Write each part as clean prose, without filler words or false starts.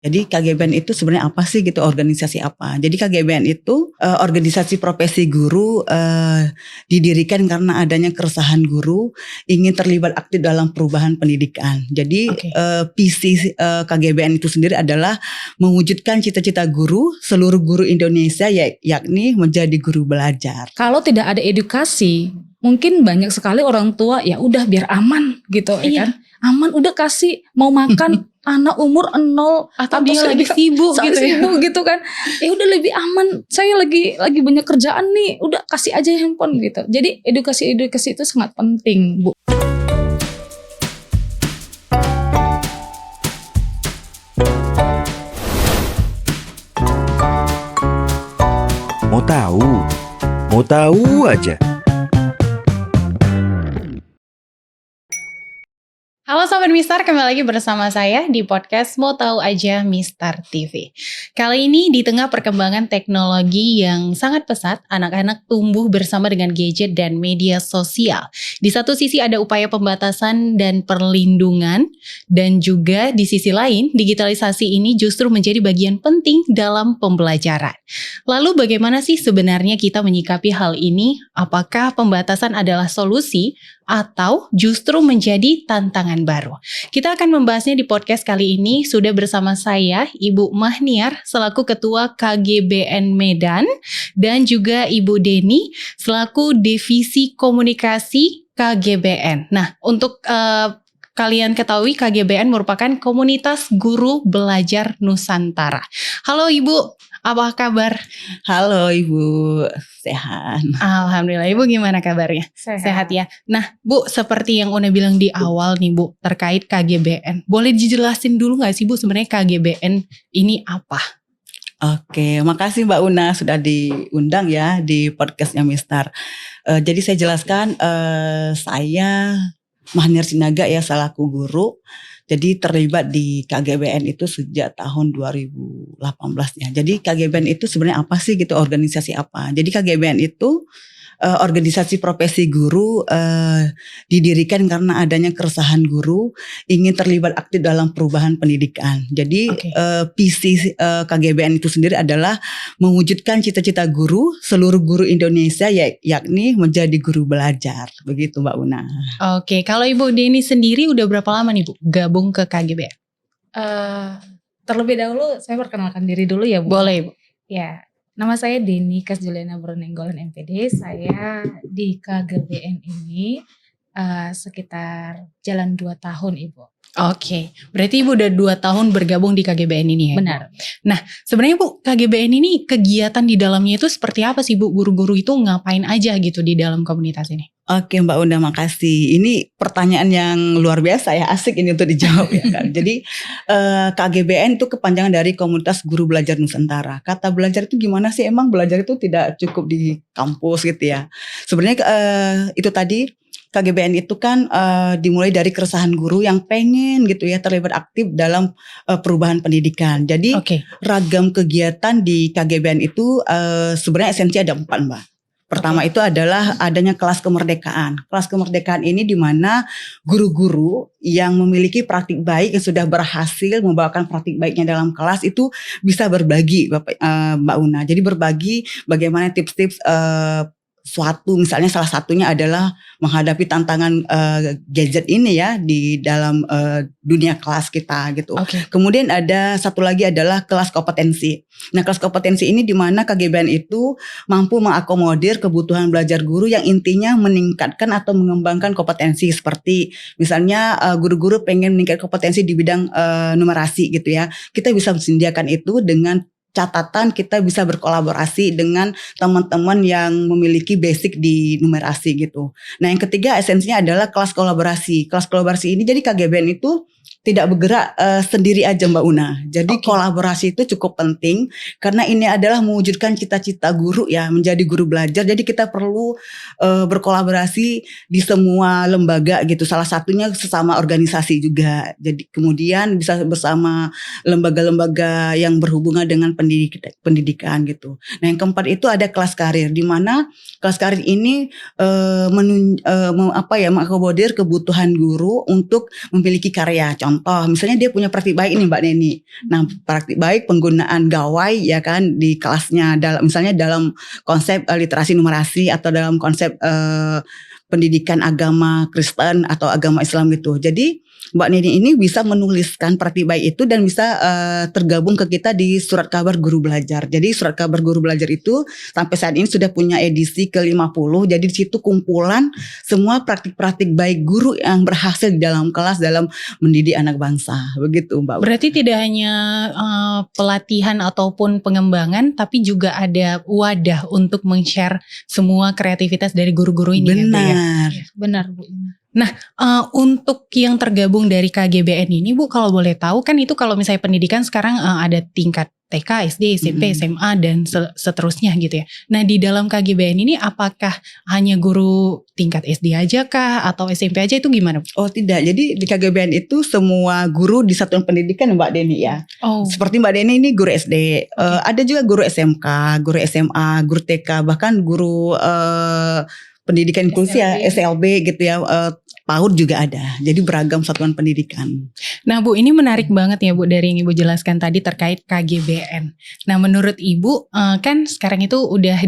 Jadi KGBN itu sebenarnya apa sih gitu, organisasi apa? Jadi KGBN itu organisasi profesi guru didirikan karena adanya keresahan guru ingin terlibat aktif dalam perubahan pendidikan. Jadi visi KGBN itu sendiri adalah mewujudkan cita-cita guru, seluruh guru Indonesia yakni menjadi guru belajar. Kalau tidak ada edukasi, mungkin banyak sekali orang tua ya udah biar aman gitu ya kan. Aman udah kasih mau makan anak umur 0 atau dia lagi sibuk gitu kan. Ya udah lebih aman. Saya lagi banyak kerjaan nih, udah kasih aja handphone gitu. Jadi edukasi itu sangat penting, Bu. Mau tahu aja. Halo Sobat Mistar, kembali lagi bersama saya di podcast Mau Tahu Aja Mistar TV. Kali ini di tengah perkembangan teknologi yang sangat pesat, anak-anak tumbuh bersama dengan gadget dan media sosial. Di satu sisi ada upaya pembatasan dan perlindungan, dan juga di sisi lain digitalisasi ini justru menjadi bagian penting dalam pembelajaran. Lalu bagaimana sih sebenarnya kita menyikapi hal ini? Apakah pembatasan adalah solusi atau justru menjadi tantangan baru? Kita akan membahasnya di podcast kali ini. Sudah bersama saya Ibu Mahniar selaku Ketua KGBN Medan dan juga Ibu Deni selaku Divisi Komunikasi KGBN. Nah, untuk kalian ketahui KGBN merupakan Komunitas Guru Belajar Nusantara. Halo Ibu, apa kabar? Halo Ibu, sehat. Alhamdulillah. Ibu gimana kabarnya? Sehat ya. Nah Bu, seperti yang Una bilang di awal nih Bu, terkait KGBN. Boleh dijelasin dulu gak sih Bu sebenarnya KGBN ini apa? Oke, makasih Mbak Una sudah diundang ya di podcastnya Mistar. Jadi saya jelaskan, saya Mahniar Sinaga ya selaku guru. Jadi terlibat di KGBN itu sejak tahun 2018 ya. Jadi KGBN itu sebenarnya apa sih gitu, organisasi apa? Jadi KGBN itu organisasi profesi guru didirikan karena adanya keresahan guru ingin terlibat aktif dalam perubahan pendidikan. Jadi visi KGBN itu sendiri adalah mewujudkan cita-cita guru, seluruh guru Indonesia yakni menjadi guru belajar. Begitu Mbak Una. Oke, kalau Ibu Deni sendiri udah berapa lama nih Bu gabung ke KGBN? Terlebih dahulu saya perkenalkan diri dulu ya Bu. Boleh Bu. Ya. Nama saya Deni Kasjuliana Bronenggolan MPD. Saya di KGBN ini sekitar jalan 2 tahun Ibu. Oke, berarti Ibu udah 2 tahun bergabung di KGBN ini ya? Benar. Nah sebenarnya Bu, KGBN ini kegiatan di dalamnya itu seperti apa sih Bu? Guru-guru itu ngapain aja gitu di dalam komunitas ini? Oke Mbak Unda, makasih. Ini pertanyaan yang luar biasa ya, asik ini untuk dijawab ya kan. Jadi KGBN itu kepanjangan dari Komunitas Guru Belajar Nusantara. Kata belajar itu gimana sih? Emang belajar itu tidak cukup di kampus gitu ya. Sebenarnya itu tadi KGBN itu kan dimulai dari keresahan guru yang pengen gitu ya terlibat aktif dalam perubahan pendidikan. Jadi ragam kegiatan di KGBN itu sebenarnya esensi ada 4 Mbak. Pertama itu adalah adanya kelas kemerdekaan. Kelas kemerdekaan ini di mana guru-guru yang memiliki praktik baik yang sudah berhasil membawakan praktik baiknya dalam kelas itu bisa berbagi Mbak Una. Jadi berbagi bagaimana tips-tips suatu, misalnya salah satunya adalah menghadapi tantangan gadget ini ya di dalam dunia kelas kita gitu. Kemudian ada satu lagi adalah kelas kompetensi. Nah kelas kompetensi ini di mana KGBN itu mampu mengakomodir kebutuhan belajar guru yang intinya meningkatkan atau mengembangkan kompetensi, seperti misalnya guru-guru pengen meningkatkan kompetensi di bidang numerasi gitu ya. Kita bisa menyediakan itu dengan catatan kita bisa berkolaborasi dengan teman-teman yang memiliki basic di numerasi gitu. Nah yang ketiga esensinya adalah kelas kolaborasi. Kelas kolaborasi ini jadi KGBN itu tidak bergerak sendiri aja Mbak Una. Jadi kolaborasi itu cukup penting karena ini adalah mewujudkan cita-cita guru ya, menjadi guru belajar. Jadi kita perlu berkolaborasi di semua lembaga gitu. Salah satunya sesama organisasi juga. Jadi kemudian bisa bersama lembaga-lembaga yang berhubungan dengan pendidikan gitu. Nah yang keempat itu ada kelas karir, di mana kelas karir ini mengakomodir kebutuhan guru untuk memiliki karya. contoh, misalnya dia punya praktik baik ini Mbak Neni. Nah, praktik baik penggunaan gawai ya kan di kelasnya, misalnya dalam konsep literasi numerasi atau dalam konsep pendidikan agama Kristen atau agama Islam gitu. Jadi Mbak Neni ini bisa menuliskan praktik baik itu dan bisa tergabung ke kita di surat kabar guru belajar. Jadi surat kabar guru belajar itu sampai saat ini sudah punya edisi ke-50. Jadi di situ kumpulan semua praktik-praktik baik guru yang berhasil di dalam kelas dalam mendidik anak bangsa. Begitu Mbak. Berarti tidak hanya pelatihan ataupun pengembangan, tapi juga ada wadah untuk men-share semua kreativitas dari guru-guru ini. Benar. Ya, benar Bu. Untuk yang tergabung dari KGBN ini Bu, kalau boleh tahu kan itu kalau misalnya pendidikan sekarang ada tingkat TK, SD, SMP, SMA dan seterusnya gitu ya. Nah di dalam KGBN ini apakah hanya guru tingkat SD aja kah atau SMP aja, itu gimana Bu? Oh tidak, jadi di KGBN itu semua guru di satuan pendidikan Mbak Deni ya. Oh. Seperti Mbak Deni ini guru SD, ada juga guru SMK, guru SMA, guru TK, bahkan guru pendidikan inklusi ya, SLB gitu ya, PAUD juga ada. Jadi beragam satuan pendidikan. Nah Bu, ini menarik banget ya Bu dari yang Ibu jelaskan tadi terkait KGBN. Nah menurut Ibu kan sekarang itu udah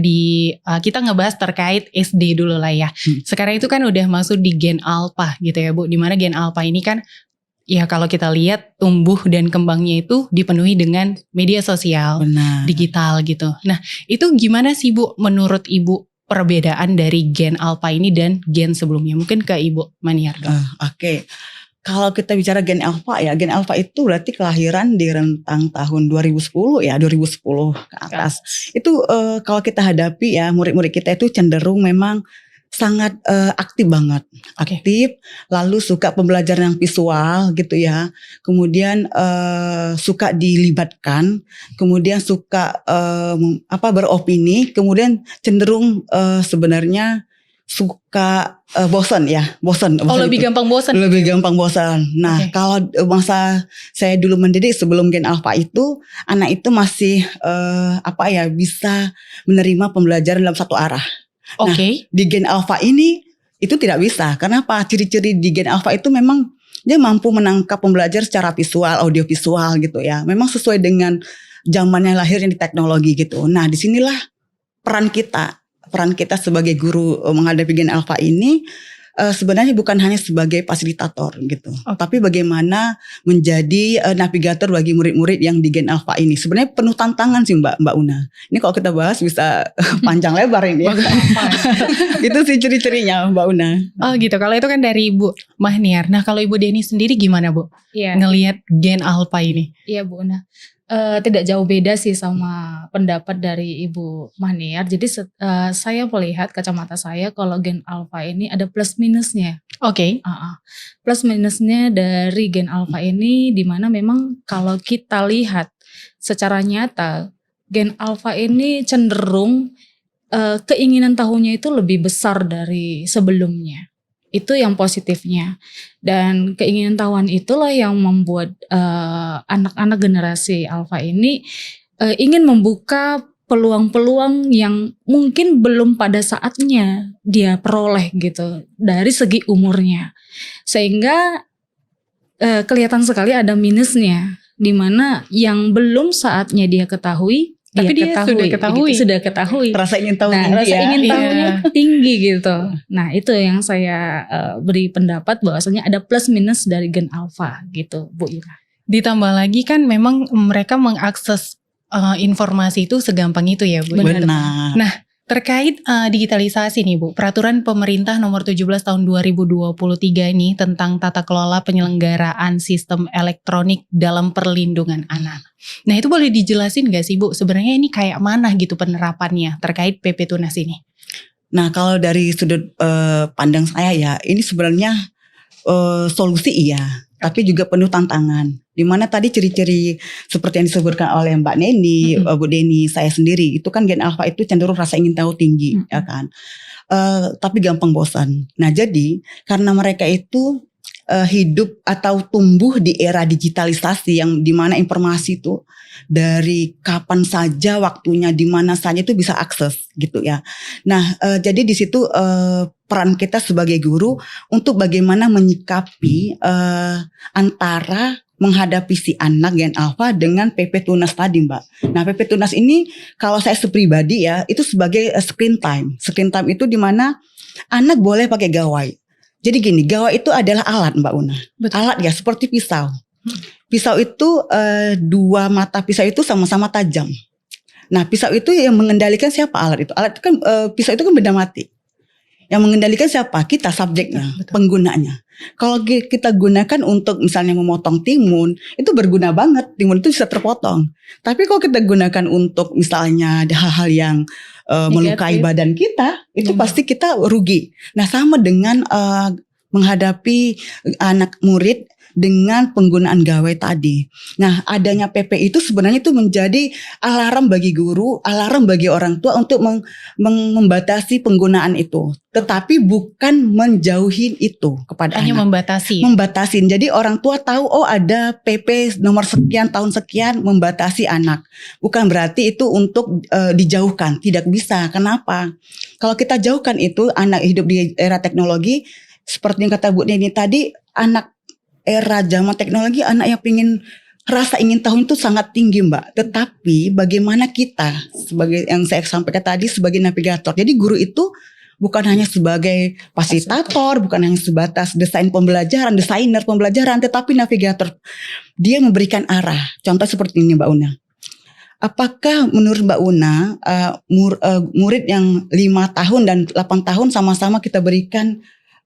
kita ngebahas terkait SD dulu lah ya. Sekarang itu kan udah masuk di Gen Alpha gitu ya Bu. Dimana Gen Alpha ini kan ya kalau kita lihat tumbuh dan kembangnya itu dipenuhi dengan media sosial, Benar. digital gitu. Nah itu gimana sih Bu menurut Ibu perbedaan dari Gen Alpha ini dan gen sebelumnya? Mungkin ke Ibu Maniar dong. Oke. Kalau kita bicara Gen Alpha ya, Gen Alpha itu berarti kelahiran di rentang tahun 2010 ya, 2010 ke atas. Itu kalau kita hadapi ya, murid-murid kita itu cenderung memang sangat aktif banget, aktif, lalu suka pembelajaran yang visual gitu ya, kemudian suka dilibatkan, kemudian suka beropini, kemudian cenderung sebenarnya suka bosan. Lebih gampang bosan. Lebih gampang bosan. Nah, kalau masa saya dulu mendidik sebelum Gen Alpha itu, anak itu masih bisa menerima pembelajaran dalam satu arah. Nah, di Gen Alpha ini itu tidak bisa. Kenapa? Ciri-ciri di Gen Alpha itu memang dia mampu menangkap pembelajar secara visual, audiovisual gitu ya. Memang sesuai dengan zamannya lahirnya di teknologi gitu. Nah, disinilah peran kita sebagai guru menghadapi Gen Alpha ini sebenarnya bukan hanya sebagai fasilitator gitu, tapi bagaimana menjadi navigator bagi murid-murid yang di Gen Alpha ini. Sebenarnya penuh tantangan sih Mbak Una. Ini kalau kita bahas bisa panjang lebar ini ya. Itu sih ciri-cirinya Mbak Una. Oh gitu, kalau itu kan dari Ibu Maniar. Nah kalau Ibu Deni sendiri gimana Bu? Iya. Ngelihat Gen Alpha ini? Iya Bu Una. Tidak jauh beda sih sama pendapat dari Ibu Maniar. Jadi saya melihat kacamata saya kalau Gen Alpha ini ada plus minusnya. Plus minusnya dari Gen Alpha ini dimana memang kalau kita lihat secara nyata Gen Alpha ini cenderung keinginan tahunya itu lebih besar dari sebelumnya. Itu yang positifnya. Dan keinginan tahuan itulah yang membuat anak-anak generasi Alpha ini ingin membuka peluang-peluang yang mungkin belum pada saatnya dia peroleh gitu dari segi umurnya. Sehingga kelihatan sekali ada minusnya, di mana yang belum saatnya dia ketahui, tapi dia sudah ketahui. Rasa ingin tahu tinggi rasa ya. ingin tahunya tinggi gitu. Nah itu yang saya beri pendapat bahwasanya ada plus minus dari Gen Alpha gitu Bu Ira. Ditambah lagi kan memang mereka mengakses informasi itu segampang itu ya Bu. Benar. Nah terkait digitalisasi nih Bu, peraturan pemerintah nomor 17 tahun 2023 ini tentang tata kelola penyelenggaraan sistem elektronik dalam perlindungan anak. Nah itu boleh dijelasin gak sih Bu, sebenarnya ini kayak mana gitu penerapannya terkait PP Tunas ini? Nah kalau dari sudut pandang saya ya, ini sebenarnya solusi iya, tapi juga penuh tantangan. Dimana tadi ciri-ciri seperti yang disebutkan oleh Mbak Neni, Bu Deni, saya sendiri, itu kan Gen Alpha itu cenderung rasa ingin tahu tinggi, ya kan. Tapi gampang bosan. Nah jadi karena mereka itu hidup atau tumbuh di era digitalisasi yang dimana informasi itu dari kapan saja waktunya, di mana saja itu bisa akses gitu ya. Nah jadi di situ peran kita sebagai guru untuk bagaimana menyikapi antara menghadapi si anak gen alfa dengan PP Tunas tadi, Mbak. Nah, PP Tunas ini kalau saya sepribadi ya, itu sebagai screen time. Screen time itu di mana anak boleh pakai gawai. Jadi gini, gawai itu adalah alat, Mbak Una. Betul. Alat ya, seperti pisau. Pisau itu dua mata pisau itu sama-sama tajam. Nah, pisau itu yang mengendalikan siapa alat itu? Alat itu kan pisau itu kan benda mati. Yang mengendalikan siapa? Kita, subjeknya, penggunanya. Kalau kita gunakan untuk misalnya memotong timun, itu berguna banget. Timun itu bisa terpotong. Tapi kalau kita gunakan untuk misalnya ada hal-hal yang melukai badan kita, itu pasti kita rugi. Nah, sama dengan menghadapi anak murid dengan penggunaan gawai tadi. Nah, adanya PP itu sebenarnya itu menjadi alarm bagi guru, alarm bagi orang tua untuk membatasi penggunaan itu. Tetapi bukan menjauhin itu kepada Hanya anak. membatasi. Membatasin. Jadi orang tua tahu oh ada PP nomor sekian tahun sekian membatasi anak. Bukan berarti itu untuk dijauhkan. Tidak bisa. Kenapa? Kalau kita jauhkan itu anak hidup di era teknologi, seperti yang kata Bu Neni tadi, anak era zaman teknologi, anak yang rasa ingin tahu itu sangat tinggi, Mbak. Tetapi bagaimana kita sebagai yang saya sampaikan tadi sebagai navigator. Jadi guru itu bukan hanya sebagai fasilitator, bukan hanya sebatas desainer pembelajaran, tetapi navigator. Dia memberikan arah. Contoh seperti ini, Mbak Una. Apakah menurut Mbak Una murid yang 5 tahun dan 8 tahun sama-sama kita berikan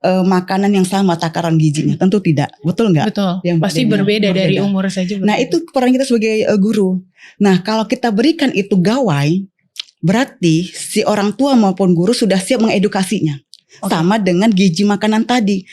makanan yang sama takaran gizinya? Tentu tidak, betul nggak? Betul. Yang Pasti berbeda. berbeda dari umur saja. Nah, itu peran kita sebagai guru. Nah, kalau kita berikan itu gawai, berarti si orang tua maupun guru sudah siap mengedukasinya. Sama dengan gizi makanan tadi.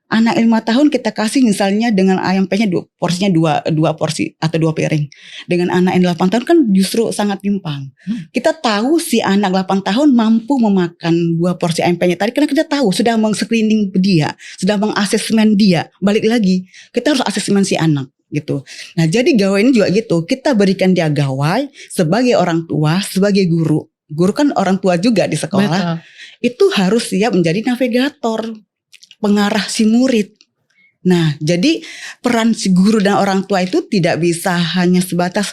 Anak 5 tahun kita kasih misalnya dengan ayam penyet porsinya 2 porsi atau 2 piring. Dengan anak yang 8 tahun kan justru sangat timpang. Kita tahu si anak 8 tahun mampu memakan 2 porsi ayam penyet tadi karena kita tahu sudah meng-screening dia, sudah mengasesmen dia. Balik lagi, kita harus asesmen si anak gitu. Nah, jadi gawai ini juga gitu. Kita berikan dia gawai sebagai orang tua, sebagai guru. Guru kan orang tua juga di sekolah. Betul. Itu harus siap menjadi navigator, pengarah si murid. Nah, jadi peran si guru dan orang tua itu tidak bisa hanya sebatas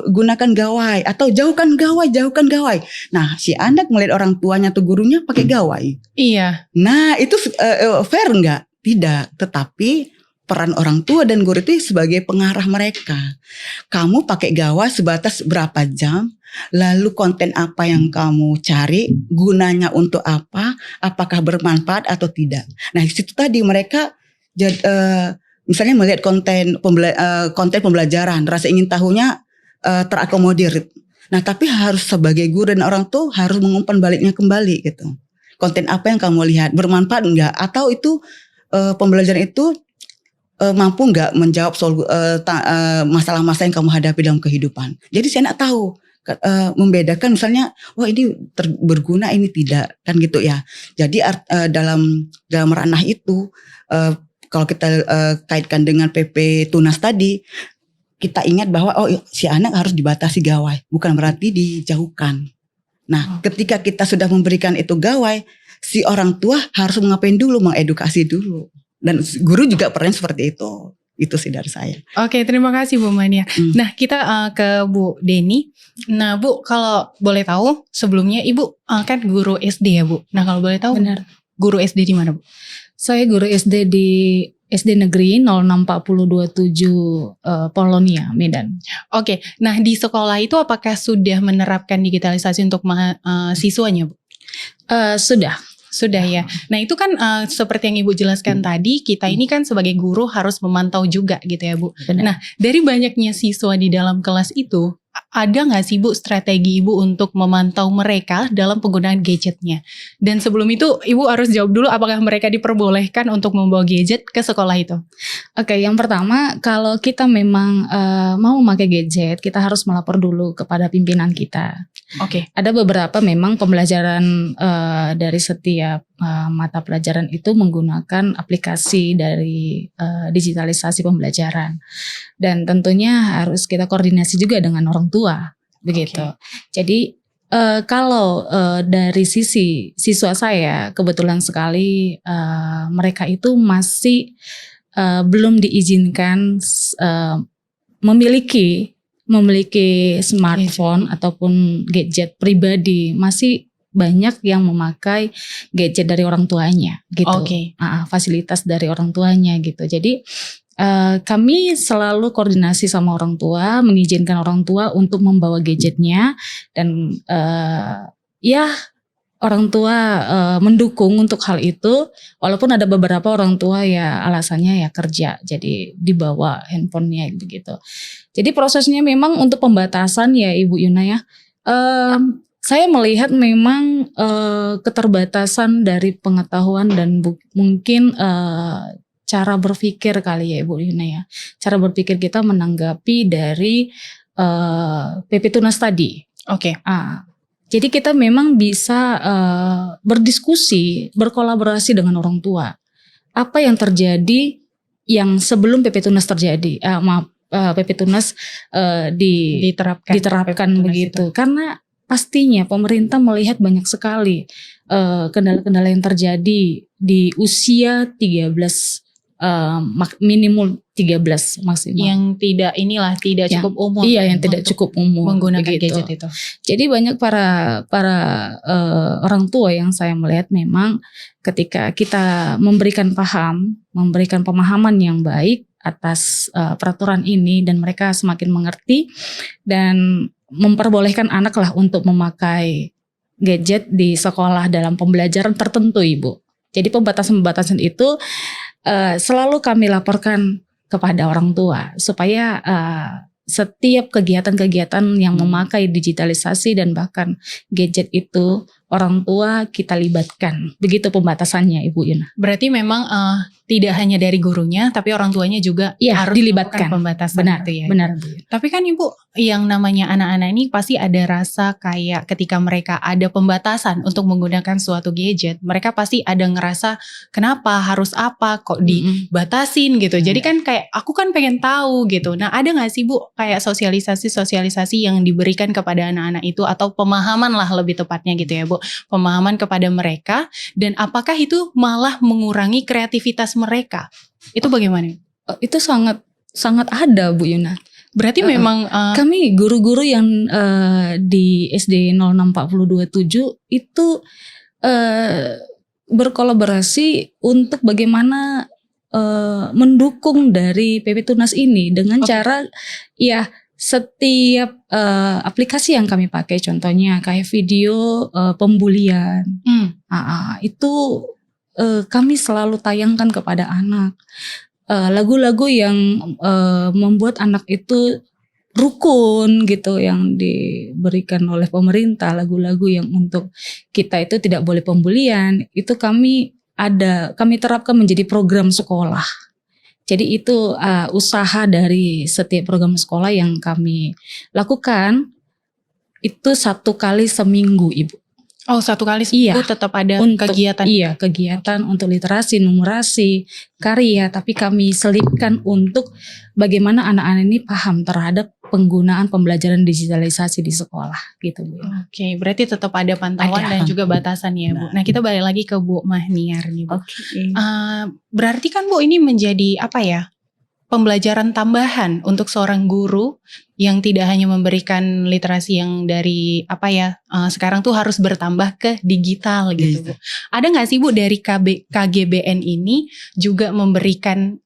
gunakan gawai atau jauhkan gawai. Nah, si anak melihat orang tuanya atau gurunya pakai gawai. Iya. Nah, itu fair enggak? Tidak. Tetapi peran orang tua dan guru itu sebagai pengarah mereka. Kamu pakai gawai sebatas berapa jam? Lalu konten apa yang kamu cari, gunanya untuk apa, apakah bermanfaat atau tidak. Nah, di situ tadi mereka misalnya melihat konten pembelajaran, rasa ingin tahunya terakomodir. Nah, tapi harus sebagai guru dan orang tua harus mengumpan baliknya kembali gitu. Konten apa yang kamu lihat, bermanfaat enggak? Atau itu pembelajaran itu mampu enggak menjawab masalah-masalah yang kamu hadapi dalam kehidupan. Jadi saya nak tahu membedakan misalnya, wah ini berguna ini tidak, kan gitu ya. Jadi dalam ranah itu kalau kita kaitkan dengan PP Tunas tadi, kita ingat bahwa si anak harus dibatasi gawai, bukan berarti dijauhkan. Nah, ketika kita sudah memberikan itu gawai, si orang tua harus ngapain dulu, mengedukasi dulu. Dan guru juga perannya seperti itu. Itu sih dari saya. Oke, terima kasih Bu Mania. Nah, kita ke Bu Deni. Nah, Bu, kalau boleh tahu sebelumnya Ibu kan guru SD ya, Bu. Nah, kalau boleh tahu, Benar. Guru SD di mana, Bu? Saya guru SD di SD Negeri 064027 Polonia, Medan. Oke, nah di sekolah itu apakah sudah menerapkan digitalisasi untuk siswanya, Bu? Sudah ya. Nah itu kan seperti yang Ibu jelaskan tadi, kita ini kan sebagai guru harus memantau juga gitu ya, Bu. Benar. Nah dari banyaknya siswa di dalam kelas itu, ada gak sih Bu strategi Ibu untuk memantau mereka dalam penggunaan gadgetnya? Dan sebelum itu Ibu harus jawab dulu apakah mereka diperbolehkan untuk membawa gadget ke sekolah itu? Oke, yang pertama kalau kita memang mau memakai gadget, kita harus melapor dulu kepada pimpinan kita. Oke. Ada beberapa memang pembelajaran dari setiap mata pelajaran itu menggunakan aplikasi dari digitalisasi pembelajaran. Dan tentunya harus kita koordinasi juga dengan orang tua, begitu. Jadi Kalau dari sisi siswa saya, kebetulan sekali mereka itu masih belum diizinkan memiliki smartphone ataupun gadget pribadi. Masih banyak yang memakai gadget dari orang tuanya gitu. Oke. Fasilitas dari orang tuanya gitu. Jadi kami selalu koordinasi sama orang tua, mengizinkan orang tua untuk membawa gadgetnya, dan ya orang tua mendukung untuk hal itu. Walaupun ada beberapa orang tua ya alasannya ya kerja, jadi dibawa handphonenya begitu. Jadi prosesnya memang untuk pembatasan ya Ibu Yuna ya. Saya melihat memang keterbatasan dari pengetahuan dan mungkin cara berpikir kali ya Ibu Yuna ya. Cara berpikir kita menanggapi dari PP Tunas tadi. Oke. Jadi kita memang bisa berdiskusi, berkolaborasi dengan orang tua. Apa yang terjadi yang sebelum PP Tunas terjadi? PP Tunas diterapkan PP Tunas itu. begitu. Karena pastinya pemerintah melihat banyak sekali kendala-kendala yang terjadi di usia 13 minimal 13 maksimal. Yang tidak cukup umur. Iya, yang tidak cukup umur menggunakan begitu. gadget itu. Jadi banyak para orang tua yang saya melihat memang ketika kita memberikan pemahaman yang baik atas peraturan ini, dan mereka semakin mengerti dan memperbolehkan anak lah untuk memakai gadget di sekolah dalam pembelajaran tertentu Ibu. Jadi pembatasan-pembatasan itu selalu kami laporkan kepada orang tua supaya setiap kegiatan-kegiatan yang memakai digitalisasi dan bahkan gadget itu orang tua kita libatkan. Begitu pembatasannya Ibu Yuna. Berarti memang tidak hanya dari gurunya, tapi orang tuanya juga harus dilibatkan. Pembatasan. Benar, gitu ya. Benar. Tapi kan Ibu, yang namanya anak-anak ini pasti ada rasa kayak ketika mereka ada pembatasan untuk menggunakan suatu gadget, mereka pasti ada ngerasa kenapa harus apa kok dibatasin gitu. Jadi kan kayak aku kan pengen tahu gitu. Nah, ada gak sih Bu kayak sosialisasi yang diberikan kepada anak-anak itu, atau pemahaman lah lebih tepatnya gitu ya Bu, pemahaman kepada mereka, dan apakah itu malah mengurangi kreativitas mereka? Itu bagaimana? Itu sangat ada Bu Yuna. Berarti memang kami guru-guru yang di SD 06427 itu berkolaborasi untuk bagaimana mendukung dari PP Tunas ini dengan cara ya setiap aplikasi yang kami pakai, contohnya kayak video pembulian, itu kami selalu tayangkan kepada anak. Lagu-lagu yang membuat anak itu rukun gitu, yang diberikan oleh pemerintah, lagu-lagu yang untuk kita itu tidak boleh pembulian, itu kami terapkan menjadi program sekolah. Jadi itu usaha dari setiap program sekolah yang kami lakukan itu 1 kali seminggu Ibu. Oh, 1 kali seminggu tetap ada kegiatan? Iya, kegiatan untuk literasi, numerasi, karya, tapi kami selipkan untuk bagaimana anak-anak ini paham terhadap penggunaan pembelajaran digitalisasi di sekolah gitu Bu. Oke, berarti tetap ada pantauan dan juga batasan ya Bu. Nah, kita balik lagi ke Bu Mahniar nih Bu. Berarti kan Bu ini menjadi pembelajaran tambahan untuk seorang guru yang tidak hanya memberikan literasi yang dari sekarang tuh harus bertambah ke digital gitu Bu. Ada nggak sih Bu dari KGBN ini juga memberikan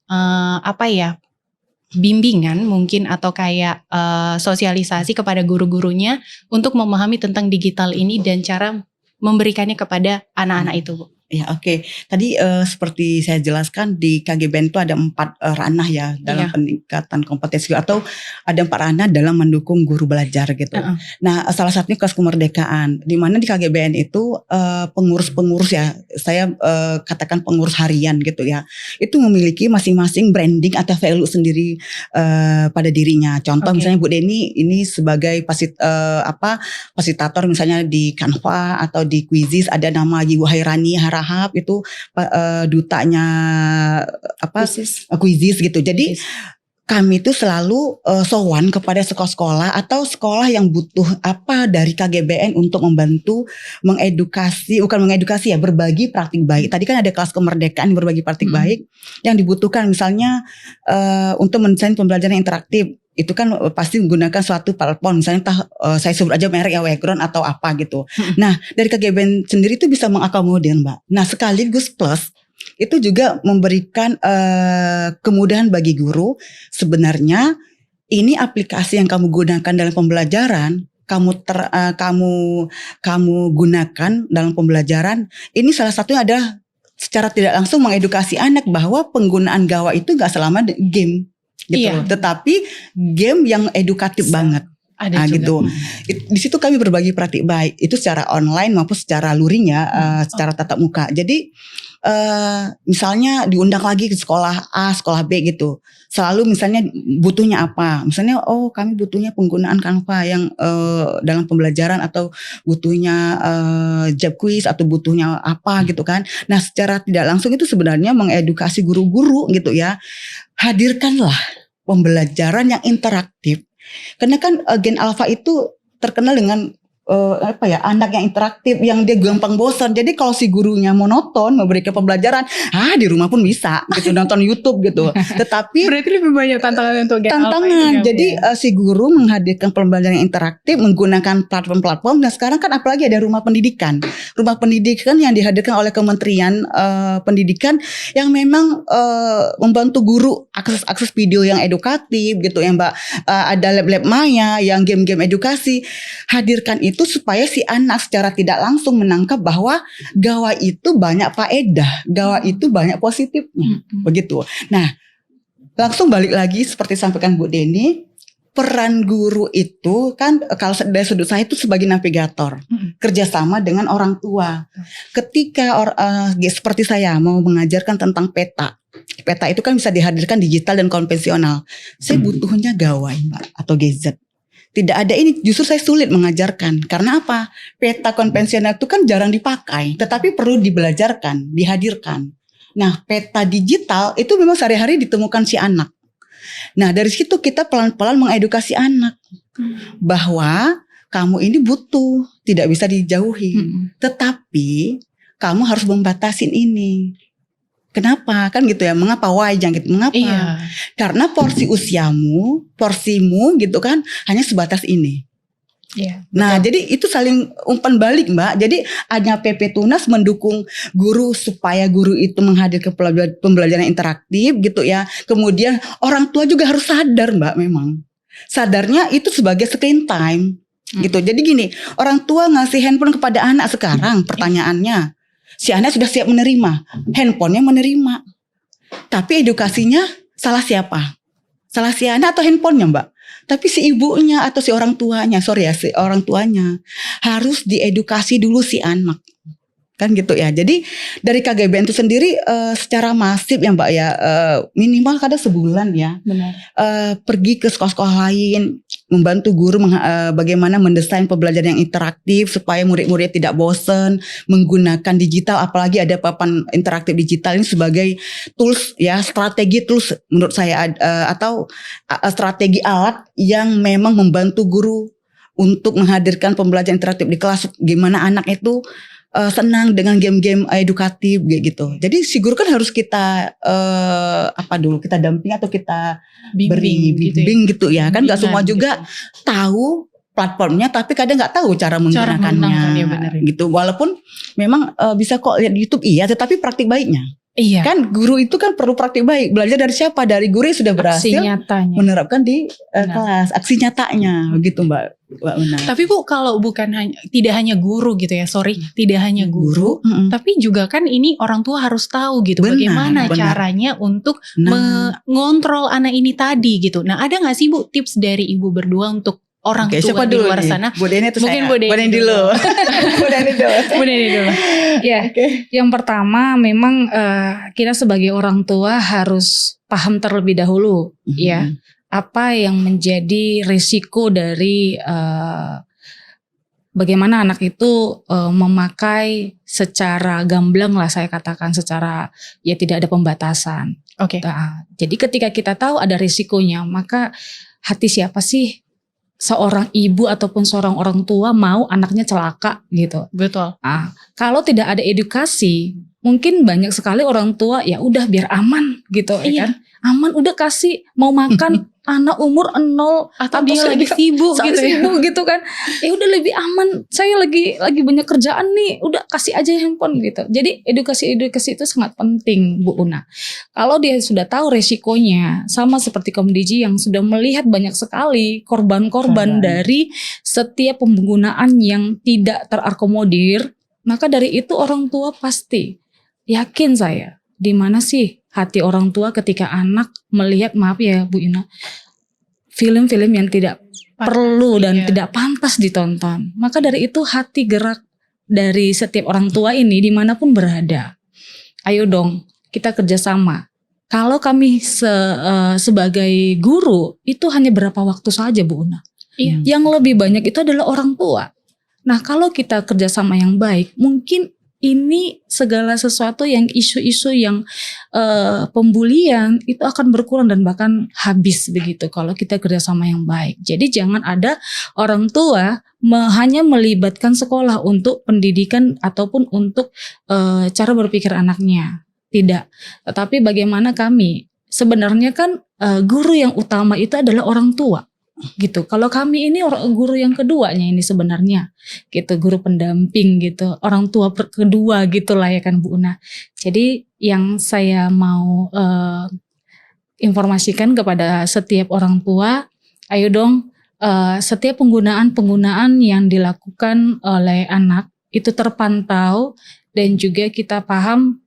bimbingan mungkin atau kayak sosialisasi kepada guru-gurunya untuk memahami tentang digital ini dan cara memberikannya kepada anak-anak itu Bu? Ya, oke. Tadi seperti saya jelaskan di KGBN itu ada 4 ranah ya dalam peningkatan kompetensi, atau ada 4 ranah dalam mendukung guru belajar gitu. Nah, salah satunya kelas kemerdekaan, di mana di KGBN itu pengurus-pengurus ya, saya katakan pengurus harian gitu ya, itu memiliki masing-masing branding atau value sendiri pada dirinya. Contoh misalnya Bu Deni ini sebagai fasilitator misalnya di Canva atau di Quizizz, ada nama Ibu Hairani Harahap itu dutanya Quizizz gitu. Jadi kami itu selalu sowan kepada sekolah-sekolah atau sekolah yang butuh apa dari KGBN untuk membantu berbagi praktik baik. Tadi kan ada kelas kemerdekaan berbagi praktik baik yang dibutuhkan misalnya untuk mendesain pembelajaran interaktif. Itu kan pasti menggunakan suatu platform, misalnya saya sebut aja merek ya, Wegron atau apa gitu. Nah, dari KGBN sendiri itu bisa mengakomodir, Mbak. Nah, sekaligus plus itu juga memberikan kemudahan bagi guru. Sebenarnya ini aplikasi yang kamu gunakan dalam pembelajaran, kamu gunakan dalam pembelajaran. Ini salah satunya adalah secara tidak langsung mengedukasi anak bahwa penggunaan gawai itu gak selama game gitu. Iya. Tetapi game yang edukatif banget. Ada juga. Gitu. Di situ kami berbagi praktik baik itu secara online maupun secara luring ya, secara tatap muka. Jadi misalnya diundang lagi ke sekolah A, sekolah B gitu. Selalu misalnya butuhnya apa? Misalnya kami butuhnya penggunaan Canva yang dalam pembelajaran atau butuhnya job quiz atau butuhnya apa gitu kan. Nah, secara tidak langsung itu sebenarnya mengedukasi guru-guru gitu ya. Hadirkanlah pembelajaran yang interaktif. Karena kan Gen Alpha itu terkenal dengan anak yang interaktif, yang dia gampang bosan. Jadi kalau si gurunya monoton memberikan pembelajaran, di rumah pun bisa gitu, nonton YouTube gitu. Tetapi Berarti lebih banyak tantangan untuk Gen Alpha tantangan. ini, Jadi si guru menghadirkan pembelajaran yang interaktif menggunakan platform-platform. Dan sekarang kan apalagi ada rumah pendidikan yang dihadirkan oleh Kementerian Pendidikan yang memang membantu guru akses video yang edukatif gitu ya Mbak. Ada lab-lab maya yang game-game edukasi. Hadirkan itu supaya si anak secara tidak langsung menangkap bahwa gawai itu banyak faedah, gawai itu banyak positifnya, begitu. Nah, langsung balik lagi seperti sampaikan Bu Deni, peran guru itu kan kalau dari sudut saya itu sebagai navigator, kerjasama dengan orang tua. Ketika seperti saya mau mengajarkan tentang peta itu kan bisa dihadirkan digital dan konvensional. Saya butuhnya gawai Mbak atau gadget. Tidak ada ini, justru saya sulit mengajarkan. Karena apa? Peta konvensional itu kan jarang dipakai, tetapi perlu dibelajarkan, dihadirkan. Nah, peta digital itu memang sehari-hari ditemukan si anak. Nah, dari situ kita pelan-pelan mengedukasi anak bahwa kamu ini butuh, tidak bisa dijauhi. Tetapi kamu harus membatasin ini. Kenapa? Kan gitu ya. Mengapa? Why? Jangan gitu. Mengapa? Iya. Karena porsimu gitu kan hanya sebatas ini. Iya. Nah, jadi itu saling umpan balik Mbak. Jadi hanya PP Tunas mendukung guru supaya guru itu menghadirkan pembelajaran interaktif gitu ya. Kemudian orang tua juga harus sadar Mbak memang. Sadarnya itu sebagai screen time gitu. Jadi gini, orang tua ngasih handphone kepada anak sekarang pertanyaannya. Si anak sudah siap menerima, handphonenya menerima. Tapi edukasinya salah siapa? Salah si anak atau handphonenya Mbak? Tapi si ibunya atau si orang tuanya, si orang tuanya. Harus diedukasi dulu si anak. Kan gitu ya. Jadi dari KGBN itu sendiri secara masif ya Mbak ya, minimal kadang sebulan ya. Benar. Pergi ke sekolah-sekolah lain, membantu guru bagaimana mendesain pembelajaran yang interaktif supaya murid-murid tidak bosan menggunakan digital, apalagi ada papan interaktif digital ini sebagai tools ya, strategi tools menurut saya atau strategi alat yang memang membantu guru untuk menghadirkan pembelajaran interaktif di kelas, gimana anak itu senang dengan game-game edukatif gitu. Jadi si guru kan harus kita kita damping atau kita bimbing gitu ya. Kan nggak semua juga tahu platformnya, tapi kadang nggak tahu cara menggunakannya gitu. Walaupun memang bisa kok lihat di YouTube tetapi praktik baiknya. Iya. Kan guru itu kan perlu praktik baik. Belajar dari siapa? Dari guru yang sudah berhasil menerapkan di kelas, aksi nyatanya begitu Mbak. Tapi Bu, kalau tidak hanya guru gitu ya, tidak hanya guru, tapi juga kan ini orang tua harus tahu gitu bagaimana caranya untuk mengontrol anak ini tadi gitu. Nah, ada nggak sih Bu tips dari ibu berdua untuk orang tua di luar sana? Bu Deni atau mungkin saya? Bu Deni dulu. Bu Deni dulu. Ya, yang pertama memang kita sebagai orang tua harus paham terlebih dahulu ya. Apa yang menjadi risiko dari bagaimana anak itu memakai secara gamblang lah saya katakan, secara ya tidak ada pembatasan. Oke. Nah, jadi ketika kita tahu ada risikonya, maka hati siapa sih seorang ibu ataupun seorang orang tua mau anaknya celaka gitu. Betul. Nah, kalau tidak ada edukasi, mungkin banyak sekali orang tua ya udah biar aman gitu, ya kan? Aman udah kasih mau makan anak umur 0 Atau dia lagi sibuk saat gitu ya. sibuk gitu kan. Ya udah lebih aman. Saya lagi banyak kerjaan nih, udah kasih aja handphone gitu. Jadi edukasi itu sangat penting, Bu Una. Kalau dia sudah tahu resikonya, sama seperti Komdiji yang sudah melihat banyak sekali korban-korban dari setiap penggunaan yang tidak terakomodir, maka dari itu orang tua pasti yakin saya, di mana sih hati orang tua ketika anak melihat, maaf ya Bu Ina, film-film yang tidak perlu dan tidak pantas ditonton. Maka dari itu hati gerak dari setiap orang tua ini dimanapun berada. Ayo dong kita kerjasama. Kalau kami sebagai guru itu hanya berapa waktu saja Bu Una. Yang lebih banyak itu adalah orang tua. Nah kalau kita kerjasama yang baik, mungkin ini segala sesuatu yang isu-isu yang pembulian itu akan berkurang dan bahkan habis begitu kalau kita kerjasama yang baik. Jadi jangan ada orang tua hanya melibatkan sekolah untuk pendidikan ataupun untuk cara berpikir anaknya. Tidak. Tetapi bagaimana kami, sebenarnya kan guru yang utama itu adalah orang tua. Gitu. Kalau kami ini guru yang keduanya ini sebenarnya gitu, guru pendamping gitu, orang tua kedua gitulah ya kan Bu Una. Jadi yang saya mau informasikan kepada setiap orang tua, ayo dong setiap penggunaan yang dilakukan oleh anak itu terpantau dan juga kita paham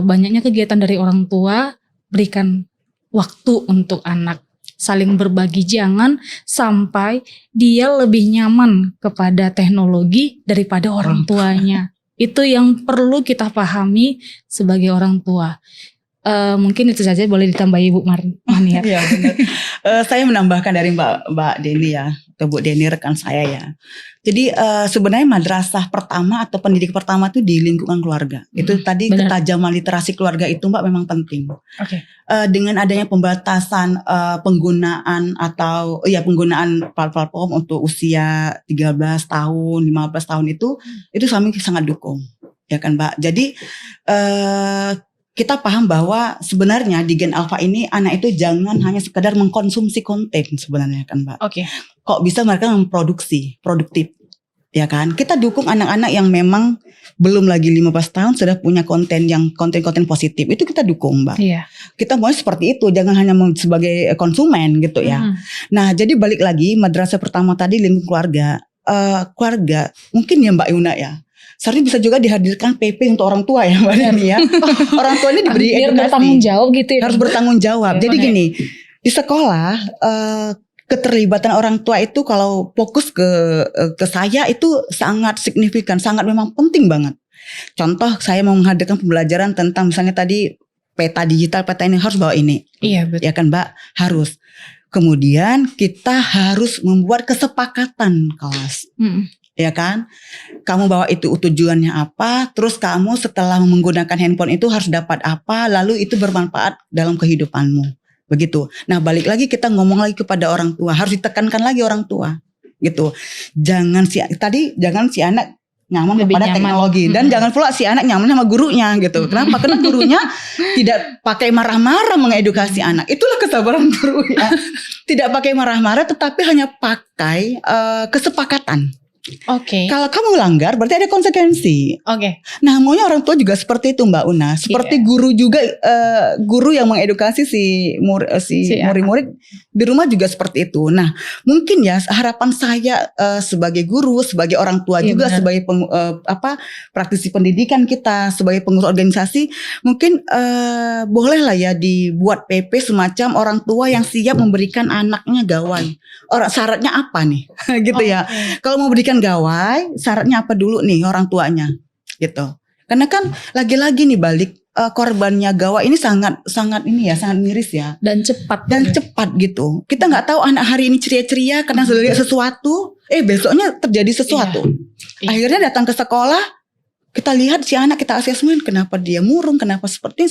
banyaknya kegiatan dari orang tua, berikan waktu untuk anak. Saling berbagi, jangan sampai dia lebih nyaman kepada teknologi daripada orang tuanya. Itu yang perlu kita pahami sebagai orang tua. Mungkin itu saja, boleh ditambahi Bu Maniar. Iya benar. Saya menambahkan dari Mbak Deni ya, atau Bu Deni rekan saya ya. Jadi sebenarnya madrasah pertama atau pendidik pertama itu di lingkungan keluarga. Itu tadi benar. ketajaman literasi keluarga itu Mbak memang penting. Oke. Dengan adanya pembatasan penggunaan atau penggunaan platform untuk usia 13 tahun, 15 tahun itu kami sangat dukung. Ya kan Mbak. Jadi kita paham bahwa sebenarnya di Gen Alpha ini anak itu jangan hanya sekedar mengkonsumsi konten sebenarnya kan Mbak. Oke. Kok bisa mereka memproduksi, produktif. Ya kan? Kita dukung anak-anak yang memang belum lagi 15 tahun sudah punya konten-konten positif. Itu kita dukung Mbak. Iya. Kita mau seperti itu, jangan hanya sebagai konsumen gitu ya. Nah jadi balik lagi madrasah pertama tadi lingkup keluarga. Keluarga mungkin ya Mbak Yuna ya. Seharusnya bisa juga dihadirkan PP untuk orang tua ya Mbak Deni ya. Orang tua ini diberi Biar edukasi. bertanggung jawab gitu ya. Harus bertanggung jawab. Jadi gini, di sekolah keterlibatan orang tua itu kalau fokus ke saya itu sangat signifikan, sangat memang penting banget. Contoh saya mau menghadirkan pembelajaran tentang misalnya tadi peta digital, peta ini harus bawa ini. Iya betul. Ya kan Mbak, harus. Kemudian kita harus membuat kesepakatan kelas. Ya kan, kamu bawa itu tujuannya apa, terus kamu setelah menggunakan handphone itu harus dapat apa, lalu itu bermanfaat dalam kehidupanmu, begitu. Nah balik lagi kita ngomong lagi kepada orang tua, harus ditekankan lagi orang tua, gitu. Jangan si anak nyaman Lebih kepada nyaman. teknologi dan jangan pula si anak nyaman sama gurunya, gitu. Kenapa? Karena gurunya tidak pakai marah-marah mengedukasi anak. Itulah kesabaran guru ya. Tidak pakai marah-marah, tetapi hanya pakai kesepakatan. Oke. Kalau kamu langgar berarti ada konsekuensi. Oke. Nah maunya orang tua juga seperti itu Mbak Una. Seperti guru juga, guru yang mengedukasi murid-murid di rumah juga seperti itu. Nah mungkin ya harapan saya sebagai guru, sebagai orang tua juga, benar. sebagai praktisi pendidikan kita, sebagai pengurus organisasi, mungkin bolehlah ya dibuat PP semacam orang tua yang siap memberikan anaknya gawai. Syaratnya apa nih? Gitu ya. Kalau mau berikan gawai, syaratnya apa dulu nih orang tuanya, gitu. Karena kan lagi-lagi nih balik korbannya gawai ini sangat ini ya, sangat miris ya. Dan cepat. Cepat gitu. Kita nggak tahu anak hari ini ceria-ceria karena sudah lihat sesuatu, besoknya terjadi sesuatu. Iya. Akhirnya datang ke sekolah, Kita lihat si anak, kita asesmen kenapa dia murung, kenapa seperti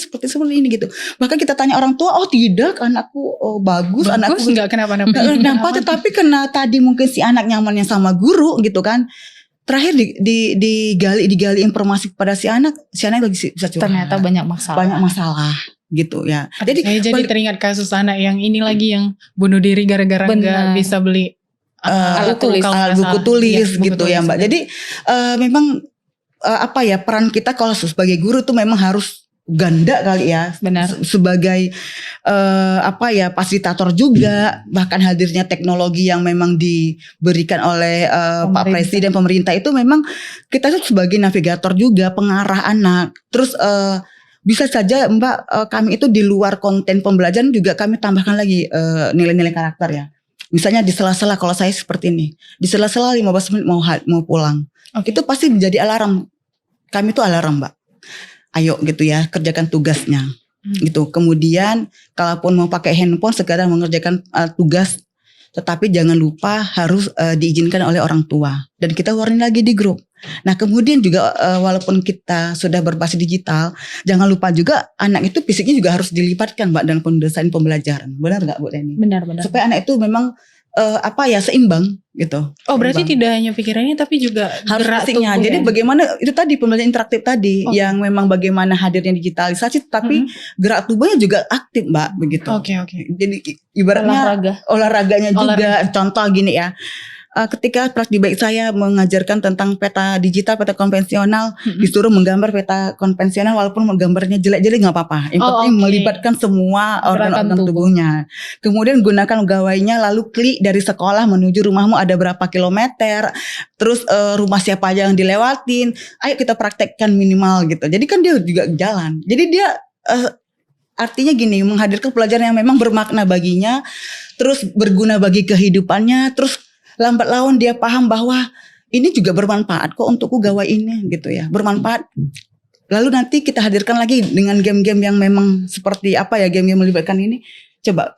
ini gitu. Bahkan kita tanya orang tua, oh tidak, anakku bagus, anakku nggak kenapa-napa. nggak kenapa, tetapi karena tadi mungkin si anak nyamannya sama guru gitu kan. Terakhir digali informasi kepada si anak lagi bisa curhat. Ternyata banyak masalah gitu ya. Jadi teringat kasus anak yang ini lagi yang bunuh diri gara-gara nggak bisa beli alat buku tulis gitu ya Mbak. Jadi memang peran kita kalau sebagai guru tuh memang harus ganda kali ya. Benar. Sebagai fasilitator juga, bahkan hadirnya teknologi yang memang diberikan oleh Pak Presiden, pemerintah itu memang kita tuh sebagai navigator juga, pengarah anak. Terus bisa saja Mbak, kami itu di luar konten pembelajaran juga kami tambahkan lagi nilai-nilai karakter ya. Misalnya di sela-sela, kalau saya seperti ini, di sela-sela 15 menit mau pulang, itu pasti menjadi alarm. Kami itu alarm Mbak, ayo gitu ya, kerjakan tugasnya gitu. Kemudian kalaupun mau pakai handphone sekedar mengerjakan tugas, tetapi jangan lupa harus diizinkan oleh orang tua. Dan kita warning lagi di grup. Nah kemudian juga walaupun kita sudah berbasis digital, jangan lupa juga anak itu fisiknya juga harus dilibatkan Mbak dalam pendesain pembelajaran. Benar nggak Bu Deni? Benar. Supaya anak itu memang seimbang gitu. Oh berarti tidak hanya pikirannya tapi juga harus gerak fisiknya. tubuh. Jadi bagaimana itu tadi pembelajaran interaktif tadi yang memang bagaimana hadirnya digitalisasi, tapi gerak tubuhnya juga aktif Mbak begitu. Oke. Jadi ibaratnya olahraganya juga. Contoh gini ya. Ketika praktik baik saya mengajarkan tentang peta digital, peta konvensional, disuruh menggambar peta konvensional walaupun menggambarnya jelek-jelek nggak apa-apa. Yang penting melibatkan semua organ-organ tubuhnya. Kemudian gunakan gawainya, lalu klik dari sekolah menuju rumahmu ada berapa kilometer, terus rumah siapa aja yang dilewatin. Ayo kita praktekkan minimal gitu. Jadi kan dia juga jalan. Jadi dia artinya gini, menghadirkan pelajaran yang memang bermakna baginya, terus berguna bagi kehidupannya, terus lambat laun dia paham bahwa ini juga bermanfaat kok untukku gawai ini gitu ya, bermanfaat. Lalu nanti kita hadirkan lagi dengan game-game yang memang seperti game yang melibatkan ini. Coba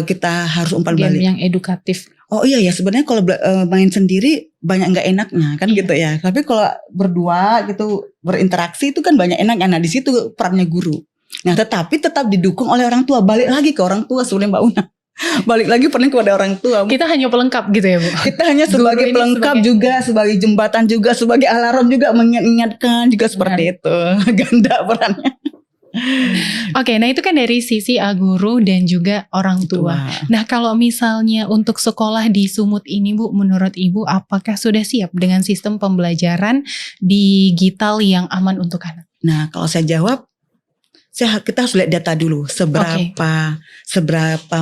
kita harus umpan balik. Game yang edukatif. Oh iya ya, sebenarnya kalau main sendiri banyak nggak enaknya kan gitu ya. Tapi kalau berdua gitu berinteraksi itu kan banyak enaknya. Nah di situ perannya guru. Nah tetapi tetap didukung oleh orang tua. Balik lagi ke orang tua sebelum Mbak Una. Balik lagi pernah kepada orang tua. Kita hanya pelengkap gitu ya Bu. Kita hanya sebagai pelengkap juga, sebagai jembatan juga, sebagai alarm juga, mengingatkan juga seperti itu. Ganda perannya. Oke, nah itu kan dari sisi guru dan juga orang tua. Nah kalau misalnya untuk sekolah di Sumut ini Bu, menurut Ibu apakah sudah siap dengan sistem pembelajaran digital yang aman untuk anak? Nah kalau saya jawab, kita harus lihat data dulu seberapa